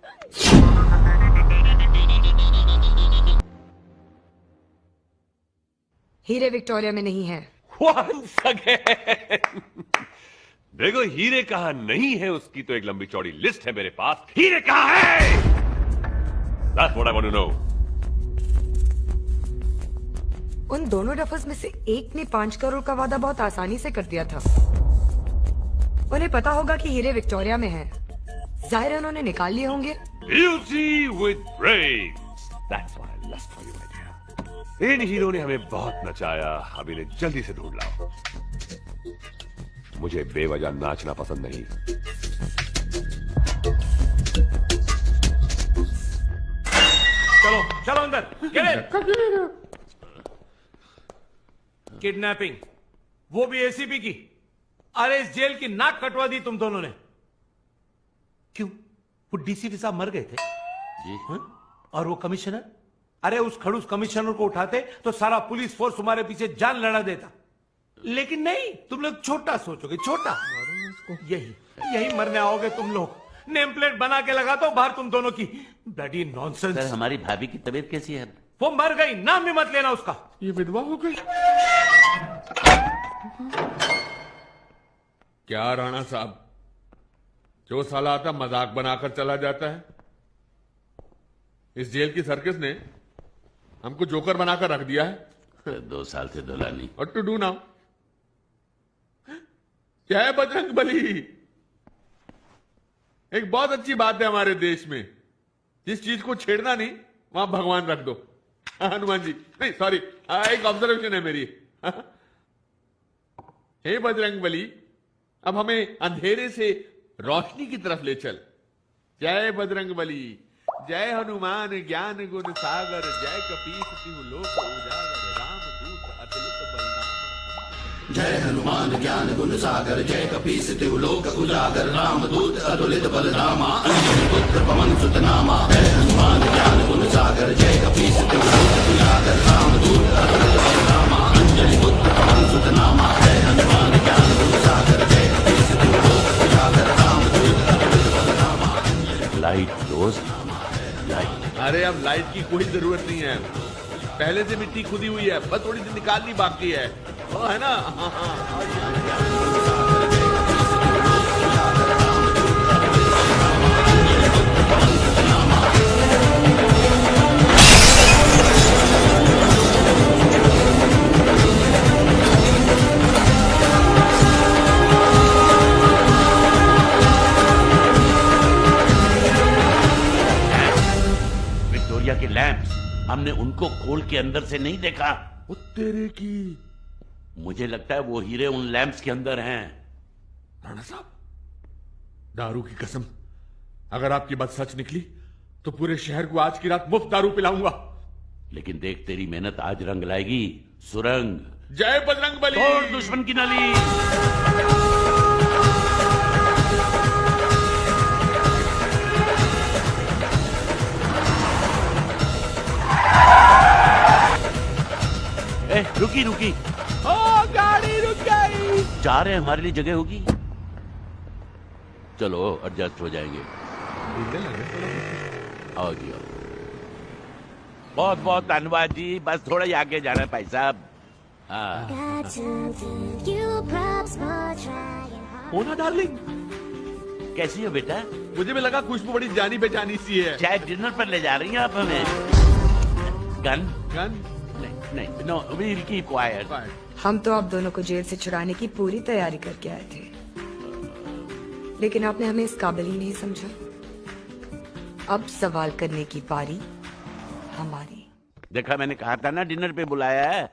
हीरे विक्टोरिया में नहीं है। Once again. देखो, हीरे कहाँ नहीं है उसकी तो एक लंबी चौड़ी लिस्ट है मेरे पास। हीरे कहाँ है? That's what I want to know. उन दोनों डफर्स में से एक ने 5 करोड़ का वादा बहुत आसानी से कर दिया था। उन्हें पता होगा कि हीरे विक्टोरिया में है, जाहिर है उन्होंने निकाल लिए होंगे। Beauty with brains. That's what I lust for you, my dear. In hero ने हमें बहुत नचाया, अब इन्हें जल्दी से ढूंढ लाओ। मुझे बेवजह नाचना पसंद नहीं। चलो चलो अंदर। Get in. किडनैपिंग, वो भी एसीपी की। अरे इस जेल की नाक कटवा दी तुम दोनों ने। क्यों? वो डीसीपी साहब मर गए थे जी? और वो कमिश्नर अरे उस खड़ूस कमिश्नर को उठाते तो सारा पुलिस फोर्स तुम्हारे पीछे जान लड़ा देता, लेकिन नहीं, तुम लोग छोटा सोचोगे, छोटा। यही मरने आओगे तुम लोग। नेम प्लेट बना के लगा दो बाहर तुम दोनों की। Bloody nonsense. सर हमारी भाभी की तबीयत कैसी है? वो मर गई, नाम भी मत लेना उसका। ये विधवा हो गई क्या राणा साहब? जो साला आता मजाक बनाकर चला जाता है। इस जेल की सर्कस ने हमको जोकर बनाकर रख दिया है। 2 साल से धुला नहीं। और टू डू नाउ? जय बजरंग बली। एक बहुत अच्छी बात है हमारे देश में, जिस चीज को छेड़ना नहीं वहां भगवान रख दो। हनुमान जी नहीं, सॉरी, एक ऑब्जर्वेशन है मेरी। हे बजरंग बली, अब हमें अंधेरे से रोशनी की तरफ ले चल। जय बजरंग बली, जय हनुमान ज्ञान गुण सागर, जय कपीस तिहु लोक उजागर, रामदूत अतुलित बलरामा। जय हनुमान ज्ञान गुण सागर, जय कपीस तिहु लोक उजागर, रामदूत अतुलित बलरामा, अंजनी पुत्र पवन सुत नामा। जय हनुमान ज्ञान गुण सागर, जय कपीस तिहु लोक उजागर, रामदूत अतुलित बलरामा, अंजनी पुत्र पवन सुत नामा। जय हनुमान ज्ञान गुण सागर, जय कपीस तिहु लोक उजागर, रामदूत अतुलित बलरामा। लाइट रोज लाइट। अरे अब लाइट की कोई जरूरत नहीं है, पहले से मिट्टी खुदी हुई है, बस थोड़ी सी निकालनी बाकी है, वो है ना। विक्टोरिया के लैंप्स, हमने उनको खोल के अंदर से नहीं देखा। वो तेरे की, मुझे लगता है वो हीरे उन लैंप्स के अंदर हैं। राणा साहब, दारू की कसम, अगर आपकी बात सच निकली तो पूरे शहर को आज की रात मुफ्त दारू पिलाऊंगा। लेकिन देख, तेरी मेहनत आज रंग लाएगी। सुरंग। जय बजरंग बली। तोड़ दुश्मन की नली। रुकी रुकी। ओ गाड़ी रुक गई। जा रहे हैं, हमारे लिए जगह होगी। चलो एडजस्ट हो जाएंगे। आओ जी, आओ। बहुत बहुत धन्यवाद जी, बस थोड़ा ही आगे जाना है भाई साहब। मोना डार्लिंग, कैसी हो बेटा? मुझे भी लगा खुशबू बड़ी जानी बेजानी सी है। शायद डिनर पर ले जा रही हैं आप हमें। गन? गन? नहीं, नो, वील कीप क्वाइट। हम तो आप दोनों को जेल से छुड़ाने की पूरी तैयारी करके आए थे, लेकिन आपने हमें इस काबिल ही नहीं समझा। अब सवाल करने की पारी हमारी। देखा, मैंने कहा था ना डिनर पे बुलाया है।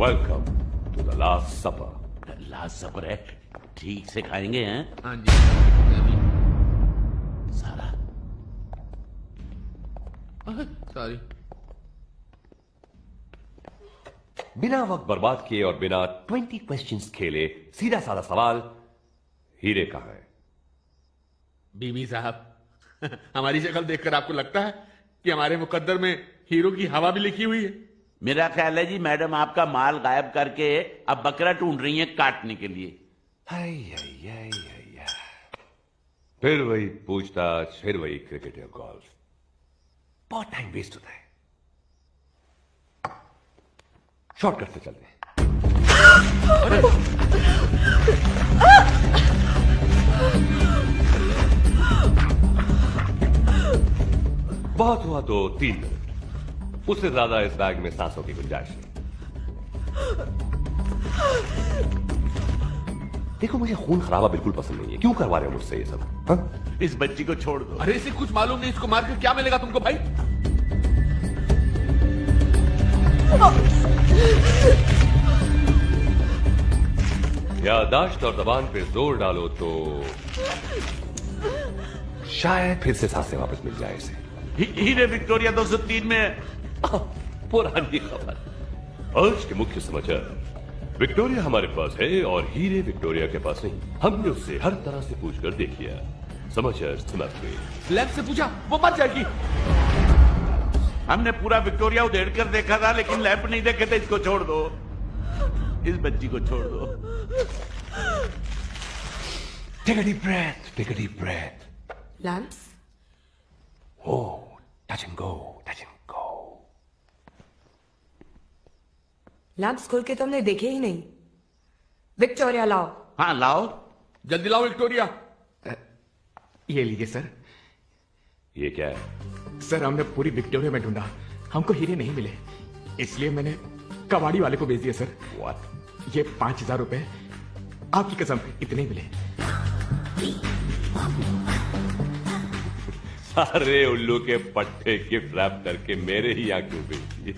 Welcome to the last supper. Last supper है, ठीक से खाएंगे हैं? हाँ जी। सारा सॉरी। बिना वक्त बर्बाद किए और बिना 20 क्वेश्चंस खेले सीधा साधा सवाल, हीरे कहाँ है? बीबी साहब, हमारी शक्ल देखकर आपको लगता है कि हमारे मुकद्दर में हीरो की हवा भी लिखी हुई है? मेरा ख्याल है जी मैडम आपका माल गायब करके अब बकरा ढूंढ रही हैं काटने के लिए। फिर वही पूछताछ, फिर वही क्रिकेट या गोल्फ, बहुत टाइम वेस्ट होता है। शॉर्टकट से चलते हैं। बहुत हुआ तो 3 मिनट, उससे ज्यादा इस बैग में सांसों की गुंजाइश नहीं। देखो, मुझे खून खराबा बिल्कुल पसंद नहीं है, क्यों करवा रहे हो मुझसे ये सब? हा? इस बच्ची को छोड़ दो। अरे इसे कुछ मालूम नहीं, इसको मार कर क्या मिलेगा तुमको भाई? याददाश्त और जबान पे जोर डालो तो शायद फिर से सांसें वापस मिल जाए इसे। हीरे विक्टोरिया 203 में पुरानी खबर। आज के मुख्य समाचार। विक्टोरिया हमारे पास है और हीरे विक्टोरिया के पास नहीं। हमने उससे हर तरह से पूछकर देख लिया। समाचार समाप्त हुए। लैब से पूछा, वो मर जाएगी। हमने पूरा विक्टोरिया उधेड़ कर देखा था, लेकिन लैंप नहीं देखे थे। इसको छोड़ दो, इस बच्ची को छोड़ दो। Take a deep breath, take a deep breath. Lamps? Oh, touch and go, touch and go. Lamps खोल के तुमने देखे ही नहीं। विक्टोरिया लाओ। हाँ लाओ, जल्दी लाओ विक्टोरिया। ये लीजिए सर। ये क्या है? सर हमने पूरी विक्टोरिया में ढूंढा, हमको हीरे नहीं मिले, इसलिए मैंने कबाड़ी वाले को भेज दिया सर। What? ये 5,000 रुपए, आपकी कसम इतने मिले। सारे उल्लू के पट्टे गिफ्ट रैप करके मेरे ही यहाँ क्यों भेजी?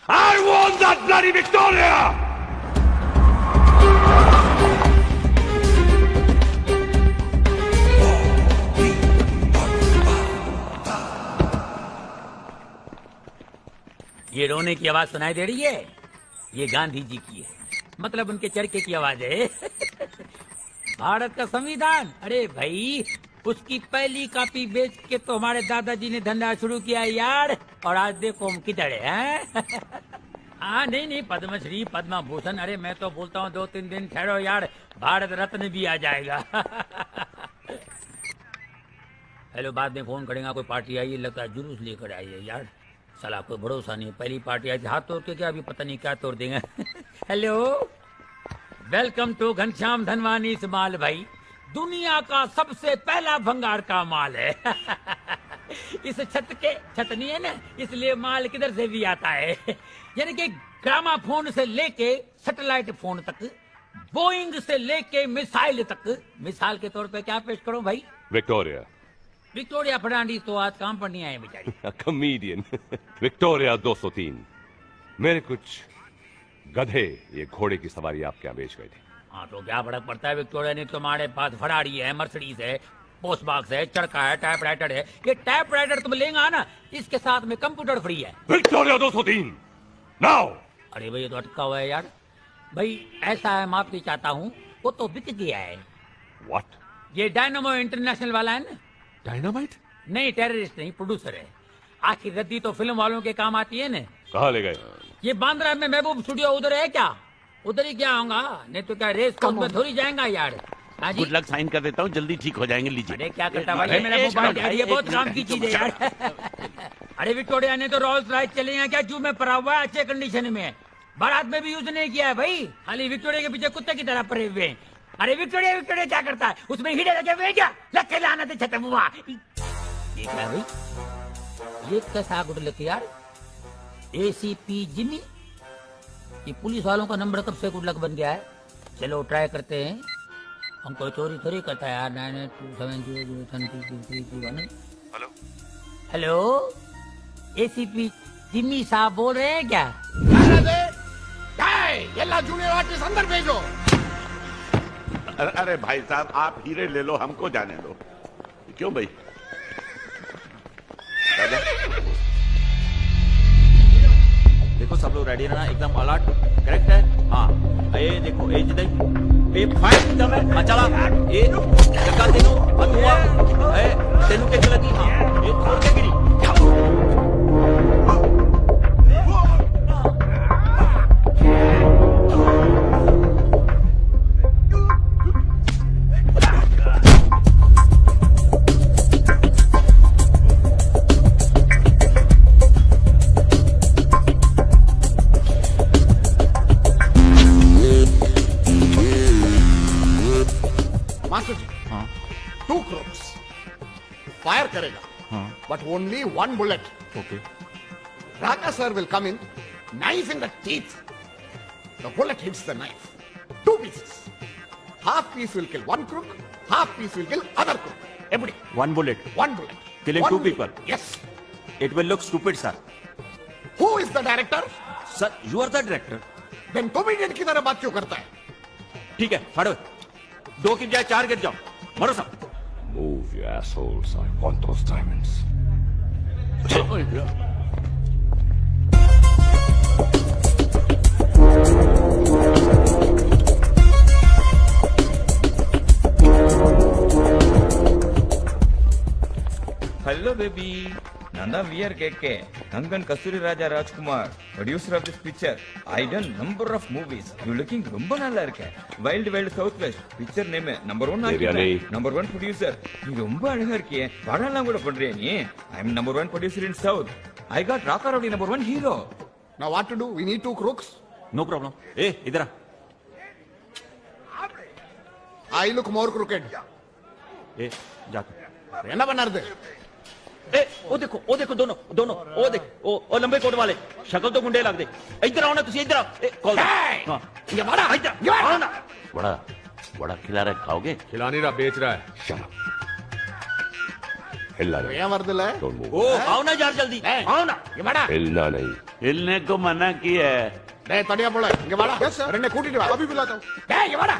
I want that bloody Victoria! ये रोने की आवाज सुनाई दे रही है, ये गांधी जी की है, मतलब उनके चरखे की आवाज है। भारत का संविधान, अरे भाई उसकी पहली कॉपी बेच के तो हमारे दादाजी ने धंधा शुरू किया यार, और आज देखो हम किधर हैं। हाँ नहीं पद्मश्री पद्म भूषण, अरे मैं तो बोलता हूँ 2-3 दिन ठहरो यार, भारत रत्न भी आ जाएगा। हेलो, बाद में फोन करेगा, कोई पार्टी आई है, लगता है जुलूस लेकर आई है यार, साला कोई भरोसा नहीं। पहली पार्टी आई थी, हाथ तोड़ के क्या, अभी पता नहीं क्या तोड़ देंगे। Hello, welcome to Ghanshyam Dhanwani mall भाई, दुनिया का सबसे पहला भंगार का माल है। इस छत नहीं है ना, इसलिए माल किधर से भी आता है। यानी कि ग्रामाफोन से लेके सैटेलाइट फोन तक, बोइंग से लेके मिसाइल तक। मिसाल के तौर पे क्या पेश करूं भाई? विक्टोरिया। विक्टोरिया फर्नांडीज तो आज काम पर नहीं आए बेचारी। कॉमेडियन। विक्टोरिया 203। मेरे कुछ गधे ये घोड़े की सवारी आपके यहाँ बेच गए थे। हाँ तो क्या फर्क पड़ता है, विक्टोरिया ने तुम्हारे पास फरारी है, मर्सिडीज है, पोस्ट बॉक्स है, चरखा है, टाइपराइटर है। ये टाइपराइटर तुम लेंगे ना, इसके साथ में कंप्यूटर फ्री है। Victoria 203 now. अरे भाई ये तो अटका हुआ है यार। भाई ऐसा है, माफी चाहता हूँ, वो तो बिक गया है। व्हाट? ये डायनामो इंटरनेशनल वाला है ना। डायनामाइट? नहीं, टेररिस्ट नहीं, प्रोड्यूसर है। आखिर रद्दी तो फिल्म वालों के काम आती है ना। कहाँ ले गए? ये बांद्रा में महबूब स्टूडियो उधर है क्या? उधर ही क्या होगा, नहीं तो क्या रेस कोर्स में थोड़ी जाएगा यार। हाँ जी, गुड लक, साइन कर देता हूँ, जल्दी ठीक हो जाएंगे। लीजिए। अरे क्या करता भाई, मेरा मोबाइल, ये बहुत काम की चीज है यार। अरे विक्टोरिया ने तो रोल्स रॉयस चले हैं क्या, जू में पड़ा हुआ है, अच्छे कंडीशन में है, बारात में भी यूज नहीं किया है भाई, खाली विक्टोरिया के पीछे कुत्ते की तरह पड़े हुए हैं। अरे विक्टोरिया क्या करता है, उसमें हीरे लगे हुए क्या, लखे लाना थे छतम हुआ। ये क्या भाई, ये कैसा गुड लक यार, एसीपी जिमी। ये पुलिस वालों का नंबर कब से गुड लक बन गया है। चलो ट्राई करते हैं, हम कोई चोरी थोड़ी करता है यार। 9827003331। हेलो हेलो, एसीपी जिमी साहब बोल रहे हैं क्या? जूनियर आर्टिस्ट अंदर भेजो। अरे भाई साहब, आप हीरे ले लो, हमको जाने दो। क्यों भाई? देखो सब लोग रेडी रहना, एकदम अलर्ट, करेक्ट है? हाँ, ये देखो, ये जितने ये फाइट एकदम है, मचाला, ये जगह तेनू अधुआ, तेनू कैसे लगी? हाँ, ये छोड़ के गिरी। फायर करेगा, but only 1 bullet. Okay. Raka sir will come in, knife in the teeth. The bullet hits the knife. 2 pieces. Half piece will kill one crook, half piece will kill other crook. Everybody. 1 bullet. 1 bullet. Killing 2 people. Yes. It will look stupid, sir. Who is the director? Sir, you are the director. Then comedian की तरह बात क्यों करता है? ठीक है, फाड़ो। 2 की बजाय 4 गिर जाओ, मरो सब। Move, you assholes. I want those diamonds. Hello, baby. Nanda, we are KK. Nangan Kasuri Raja Rajkumar, producer of this picture. I done number of movies. You looking ரொம்ப நல்லா இருக்க. Wild Wild Southwest picture name number 1 ஆக்கிட்டேன். Number 1 producer. நீ ரொம்ப அழகா இருக்கியே. படம்லாம் கூட பண்றியே நீ. I am number 1 producer in South. I got Raka Rowdy number 1 hero. Now what to do? We need 2 crooks. No problem. Hey, इधर आ. I look more crooked. ए, जा तू. என்ன பண்ணாருது? ए, वो देखो दोनों, वो देख, वो लंबे कोट वाले, शक्ल तो गुंडे लग दे. इधर आओ ना, तुसी इधर आओ. ए, कॉल. हां. ये बड़ा, इधर आओ ना. बड़ा खिला रहा है, खाओगे? खिला नहीं रहा, बेच रहा है. हिलना नहीं. ஏன் வரதுல? ओ, आओ ना यार जल्दी. आओ ना. ये बड़ा. हिलना नहीं. हिलने को मना किया है. டேய் தடியா போல. இங்க வாடா. ரெண்டே கூட்டிட்டு வா. अभी बुलाता हूं. டேய் இங்க வாடா.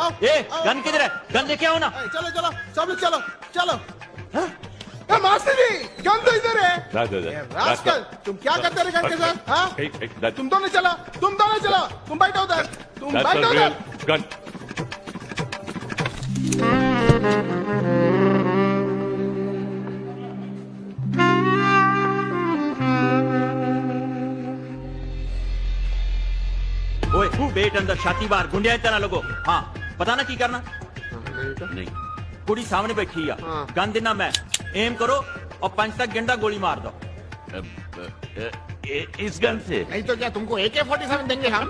आओ. ए, गन किधर है? गन लेके आओ ना. चलो सब लोग चलो. ए मास्टर जी, गन तो इधर है. रास्कल, तुम क्या करते रहे गन के साथ? हाँ? तुम दोनों चलो. तुम बैठो उधर. Gun. ओए, पेट अंदर, छाती बाहर, गुंडे इतना लोगो. हाँ, पता ना की करना? नहीं. कुड़ी सामने बैठी है. गन देना मैं. एम करो और 5 तक गंडा गोली मार दो. इस गन से? नहीं तो क्या तुमको AK-47 देंगे हम?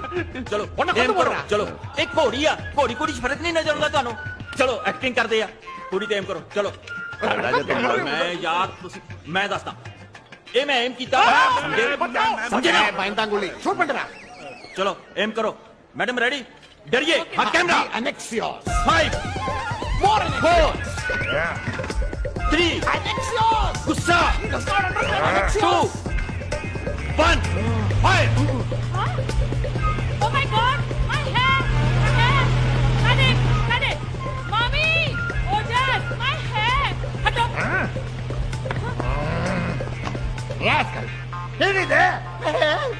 चलो, एम करो. चलो, एक घोड़ी है. घोड़ी फर्क नहीं नजर आता थानू. चलो, एक्टिंग कर दे यार. कुड़ी तो एम करो. चलो. मैं यार मैं दसदा. ए मैं एम कीता. समझे ना? बाइंदा गोली. छोड़ पंडरा. चलो, एम करो. Madam ready? डरिए. हाथ कैमरा. Annexios. 5 4 3 Annexios. गुस्सा. 2 1 fire. Oh my God! My hair! Cut it! Mommy! Oh Dad! My hair! हटो! Rascal. Here it is.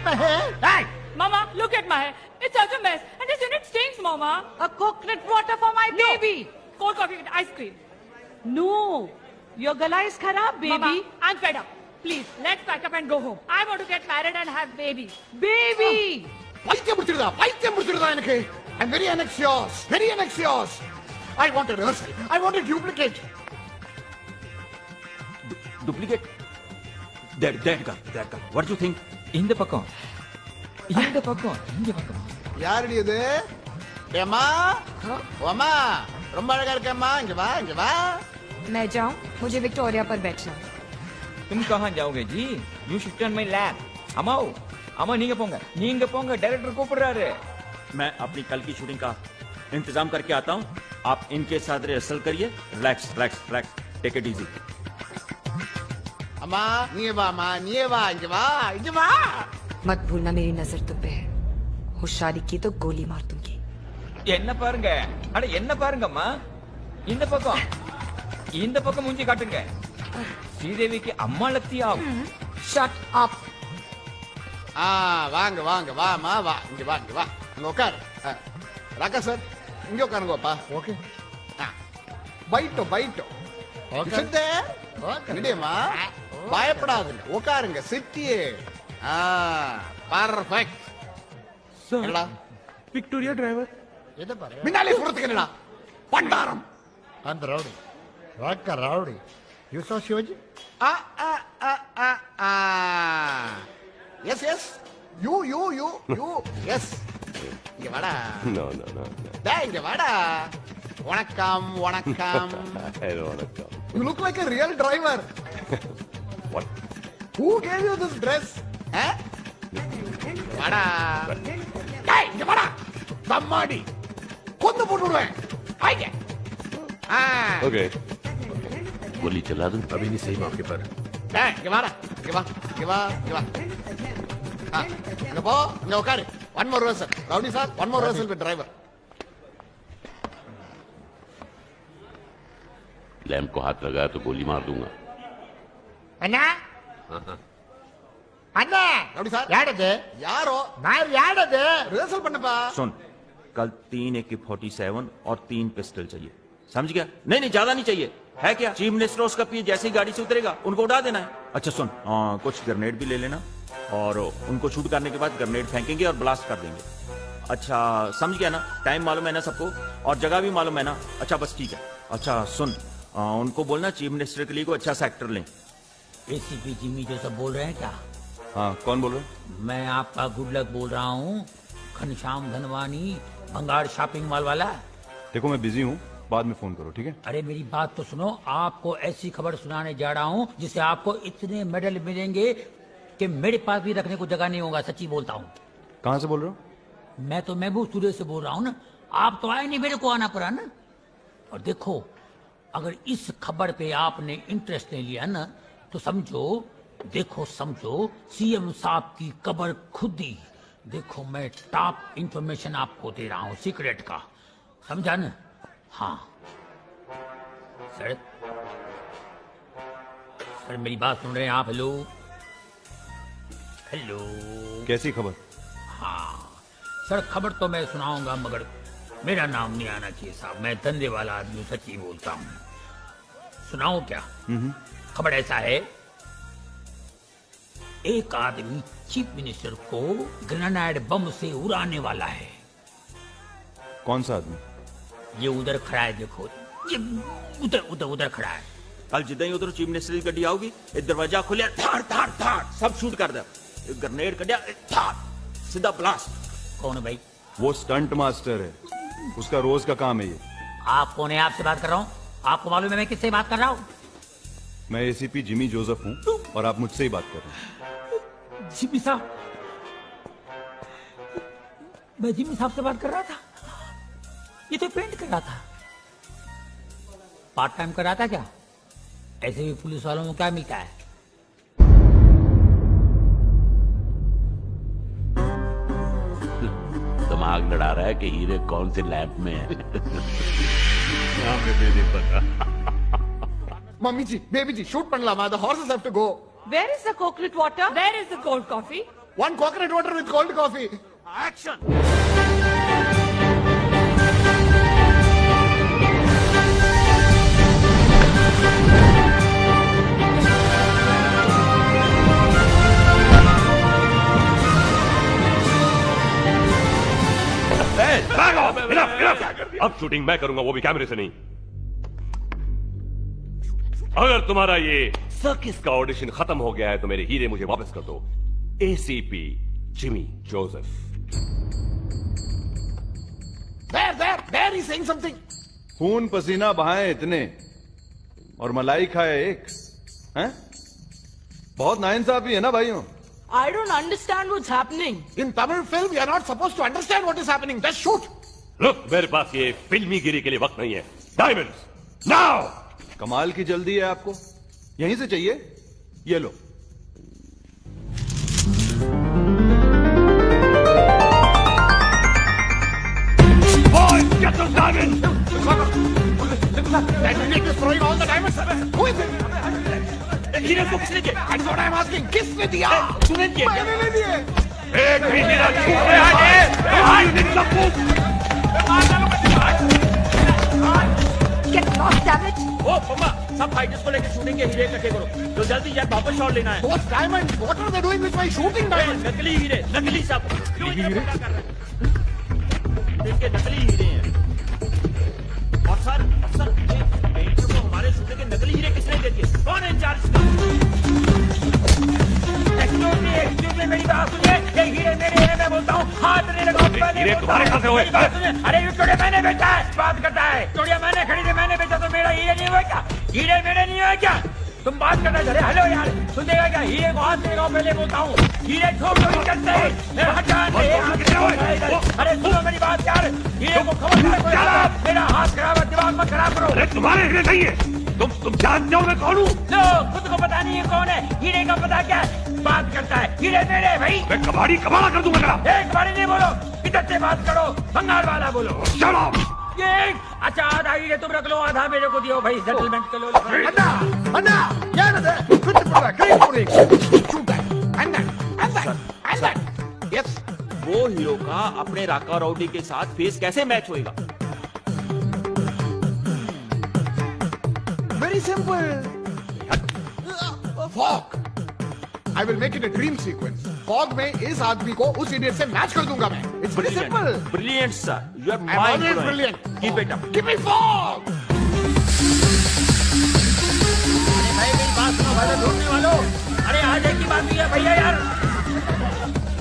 My hair. Hey! Mama, look at my hair. It's such a mess. And this unit stinks, Mama. A coconut water for my baby. Cold coffee with ice cream. No. Your gala is kharab, baby. Mama, I'm fed up. Please, let's pack up and go home. I want to get married and have babies. Baby! பைத்தியம் முடிச்சிருதா எனக்கு. I'm very anxious. I want a rehearsal. I want a duplicate. Duplicate? That guy. What do you think? இந்த பக்கம். யாரடி இது? ஏம்மா? ஓமா, ரொம்ப அழகா இருக்கேம்மா. இங்க வா. मैं जाऊं? मुझे विक्टोरिया पर बैठना. तुम कहां जाओगे जी? You should turn my lap. अम्मा நீங்க போங்க. डायरेक्टर கூப்பிடுறாரு. मैं अपनी कल की शूटिंग का इंतजाम करके आता हूँ. आप इनके साथ रिहर्सल करिए. रिलैक्स. Take it easy. अम्मा, நீயே வா. இங்க வா. मत भूलना मेरी नजर तुम पे है. होशियारी की तो गोली मार दूंगी. என்ன பாருங்கம்மா. இந்த பக்கம் மூஞ்சி காட்டுங்க. ஸ்ரீதேவிக்கு அம்மா லக்தியா. Shut up. வாங்க வாமா வா. இங்க வா. அங்க உட்கார். ராக்கா சார், இங்க உட்காருங்கப்பா. ஓகே. பைட்டோ. இங்கேமா பயப்படாதுங்க. உட்காருங்க. சிட்டியே. பர்ஃபெக்ட். என்னடா विक्टोरिया ड्राइवर எதை பாரு மின்னாலே சுரத்துக்கு என்னடா பண்டாரம் அந்த ரவுடி ராக்கா ரவுடி யூ சா சிவாஜி எஸ் யூ எஸ் இங்க வாடா டேய் இங்க வாடா வணக்கம் you look like a real driver what who gave you this dress வாடா டேய் இங்க வாடா தம்மாடி கொன்னு போட்டுடுவேன் ஆயிங்க okay गोली चला दूं अभी नहीं सही मौके पर டேய் இங்க வாடா இங்க வா இங்க போ இங்க உட்காரு one more rehearsal rowdy sir one more rehearsal with driver lamp को हाथ लगाया तो गोली मार दूंगा। अन्ना अन्ना याडदे यारो नायर याडदे रिहर्सल पन्नपा। सुन, कल 3 AK-47 और 3 पिस्टल चाहिए, समझ गया? नहीं ज्यादा नहीं चाहिए। है क्या? चीफ मिनिस्टर उसका पी जैसे ही गाड़ी से उतरेगा उनको उड़ा देना है। अच्छा सुन, कुछ ग्रेनेड भी ले लेना और उनको शूट करने के बाद ग्रेनेड फेंकेंगे और ब्लास्ट कर देंगे। अच्छा समझ गया ना? टाइम मालूम है ना सबको और जगह भी मालूम है ना? अच्छा बस ठीक है। अच्छा सुन, उनको बोलना चीफ मिनिस्टर के लिए कोई अच्छा सा एक्टर लें। एसीपी जिमी जोसेफ बोल रहे हैं क्या? हाँ, कौन बोल रहे हैं? मैं आपका गुड लक बोल रहा हूँ, घनश्याम धनवानी, भंगार शॉपिंग मॉल वाला। देखो मैं बिजी हूँ, बाद में फोन करो, ठीक है? अरे मेरी बात तो सुनो, आपको ऐसी खबर सुनाने जा रहा हूँ जिससे आपको इतने मेडल मिलेंगे कि मेरे पास भी रखने को जगह नहीं होगा। सच्ची बोलता हूँ। कहाँ से बोल रहे हो? मैं तो महबूब स्टूडियो से बोल रहा हूँ ना। आप तो आए नहीं, मेरे को आना पड़ा ना। और देखो, अगर इस खबर पे आपने इंटरेस्ट ले लिया ना तो समझो, देखो समझो, सीएम साहब की कबर खुद ही। देखो मैं टॉप इंफॉर्मेशन आपको दे रहा हूँ, सीक्रेट का, समझा ना? हाँ सर, सर मेरी बात सुन रहे हैं आप? हेलो हेलो, कैसी खबर? हाँ सर, खबर तो मैं सुनाऊंगा मगर मेरा नाम नहीं आना चाहिए साहब। मैं धंधे वाला आदमी, सच्ची बोलता हूँ। सुनाऊं क्या? खबर ऐसा है, एक आदमी चीफ मिनिस्टर को ग्रेनेड बम से उड़ाने वाला है। कौन सा आदमी? ये उधर खड़ा है, देखो, ये उधर उधर उधर खड़ा है। कल जितना ही उधर चीफ मिनिस्टर की गड्डी आओगी, एक दरवाजा खुलिया, थाड़ थाड़ थाड़ सब शूट कर दे। ग्रेनेड कटिया, थाड़ सीधा ब्लास्ट। कौन है भाई? वो स्टंट मास्टर है, उसका रोज का काम है ये। आप कौन है? आपसे बात कर रहा हूँ। आपको मालूम है मैं किससे बात कर रहा हूँ? मैं एसीपी जिमी जोसेफ हूँ और आप मुझसे ही बात कर रहे हैं। जिमी साहब, मैं जिमी साहब से बात कर रहा था। ये तो पेंट कर रहा था, पार्ट टाइम कर रहा था क्या? ऐसे भी पुलिस वालों को क्या मिलता है? दिमाग लड़ा रहा है कि हीरे कौन से लैंप में है। हमें नहीं पता। Mummy ji, baby ji, shoot पन्नलामा, the horses have to go. Where is the coconut water? Where is the cold coffee? One coconut water with cold coffee. Action! अब शूटिंग मैं करूंगा, वो भी कैमरे से नहीं। अगर तुम्हारा ये सर्किस का ऑडिशन खत्म हो गया है तो मेरे हीरे मुझे वापस कर दो। ACP Jimmy Joseph. There he's saying something. खून पसीना बहाए इतने और मलाई खाए एक, हैं? बहुत नाइंसाफी है ना भाइयों? I don't understand what's happening. In Tamil film, we are not supposed to understand what is happening. Just shoot. Look, मेरे पास ये फिल्मी गिरी के लिए वक्त नहीं है। Diamonds now. कमाल की जल्दी है आपको, यहीं से चाहिए? ये लो। Boys, get those diamonds! That idiot is throwing all the diamonds. Who is it? हीरे को किसने दिया? That's what I'm asking. किसने दिया? तूने दिया? मैंने नहीं दिए। एक भी हीरा छूट Get lost, damn it! ओ पम्मा, सब फाइटर्स को लेकर शूटिंग के हीरे इकट्ठे करो। तो जल्दी यार वापस शॉट लेना है। Those diamonds, what are they doing with my shooting diamonds? नकली हीरे, नकली सब। क्यों इतना पता कर रहे हैं? इनके नकली हीरे हैं। और सर पेंटर को हमारे शूटिंग के नकली हीरे किसने दे दिए? कौन है इंचार्ज? एक्सक्यूज मी, मेरी बात सुनिए। ये हीरे मेरे हैं, मैं बोलता हूँ। हाथ नहीं लगाओ। हीरे तुम्हारे कहाँ से हुए? अरे ये चोड़िया मैंने बेचा है, बात करता है। चोड़िया मैंने खरीदे, मैंने बेचा तो मेरा हीरे नहीं हुआ क्या? हीरे मेरे नहीं हुए क्या? तुम बात करना चले। हेलो यार, सुनेगा क्या? हीरे को हाथ देगा, पहले बोलता हूँ। हीरे छोड़ दो, करते हैं। अरे सुनो मेरी बात यार, हीरे को खबर मेरा हाथ खराब है, दिमाग मत खराब करो। अरे तुम्हारे हीरे नहीं है, तुम जानते हो मैं कौन हूँ? लो, खुद को पता नहीं है कौन है, हीरे का पता क्या है? बात करता है, हीरे मेरे भाई। मैं कबाड़ा कर दूंगा। एक बारी नहीं बोलो, इधर से बात करो, बंगाल वाला बोलो। चलो अच्छा आधा हीरे तुम रख लो, आधा मेरे को दियो भाई, सेटलमेंट कर लो। अन्ना यार यस, वो हीरो का अपने राका राउडी के साथ फेस कैसे मैच होएगा? Very simple, fog. I will make it a dream sequence. Fog में इस आदमी को उस इडियट से मैच कर दूंगा मैं। It's very simple. Brilliant sir, you are I am always brilliant. Keep it up. Give me fog. अरे भाई मेरी बात सुनो भाई, ढूंढने वालों, अरे आधे की बात नहीं है भैया यार।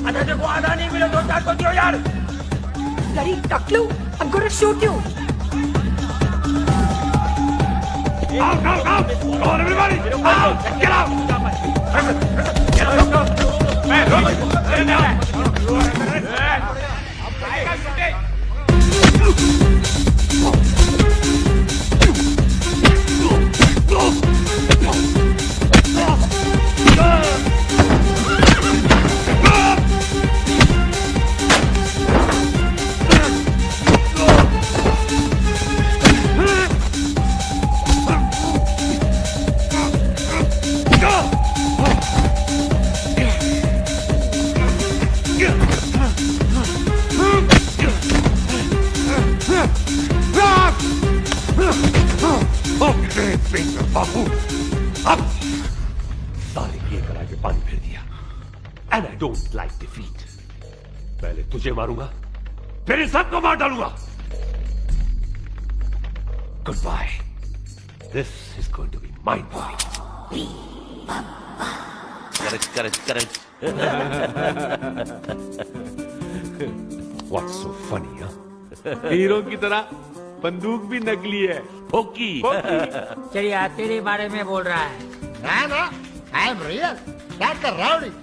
अच्छा देखो, आधा नहीं मिले 2-4 को दियो यार। Bloody Taklu, I'm gonna shoot you. Out! Come on, everybody! Out! Get out! Get out! Get बाबू, अब सारे किए करा के पानी फेर दिया। And I don't like defeat. पहले तुझे मारूंगा, फिर इन सबको मार डालूंगा। Good bye. This is going to be mind blowing. Correct. What's so funny, हाँ? हीरो की तरह बंदूक भी नकली है। फोकी। चलिए तेरे बारे में बोल रहा है। ना, I am real. That's a rowdy.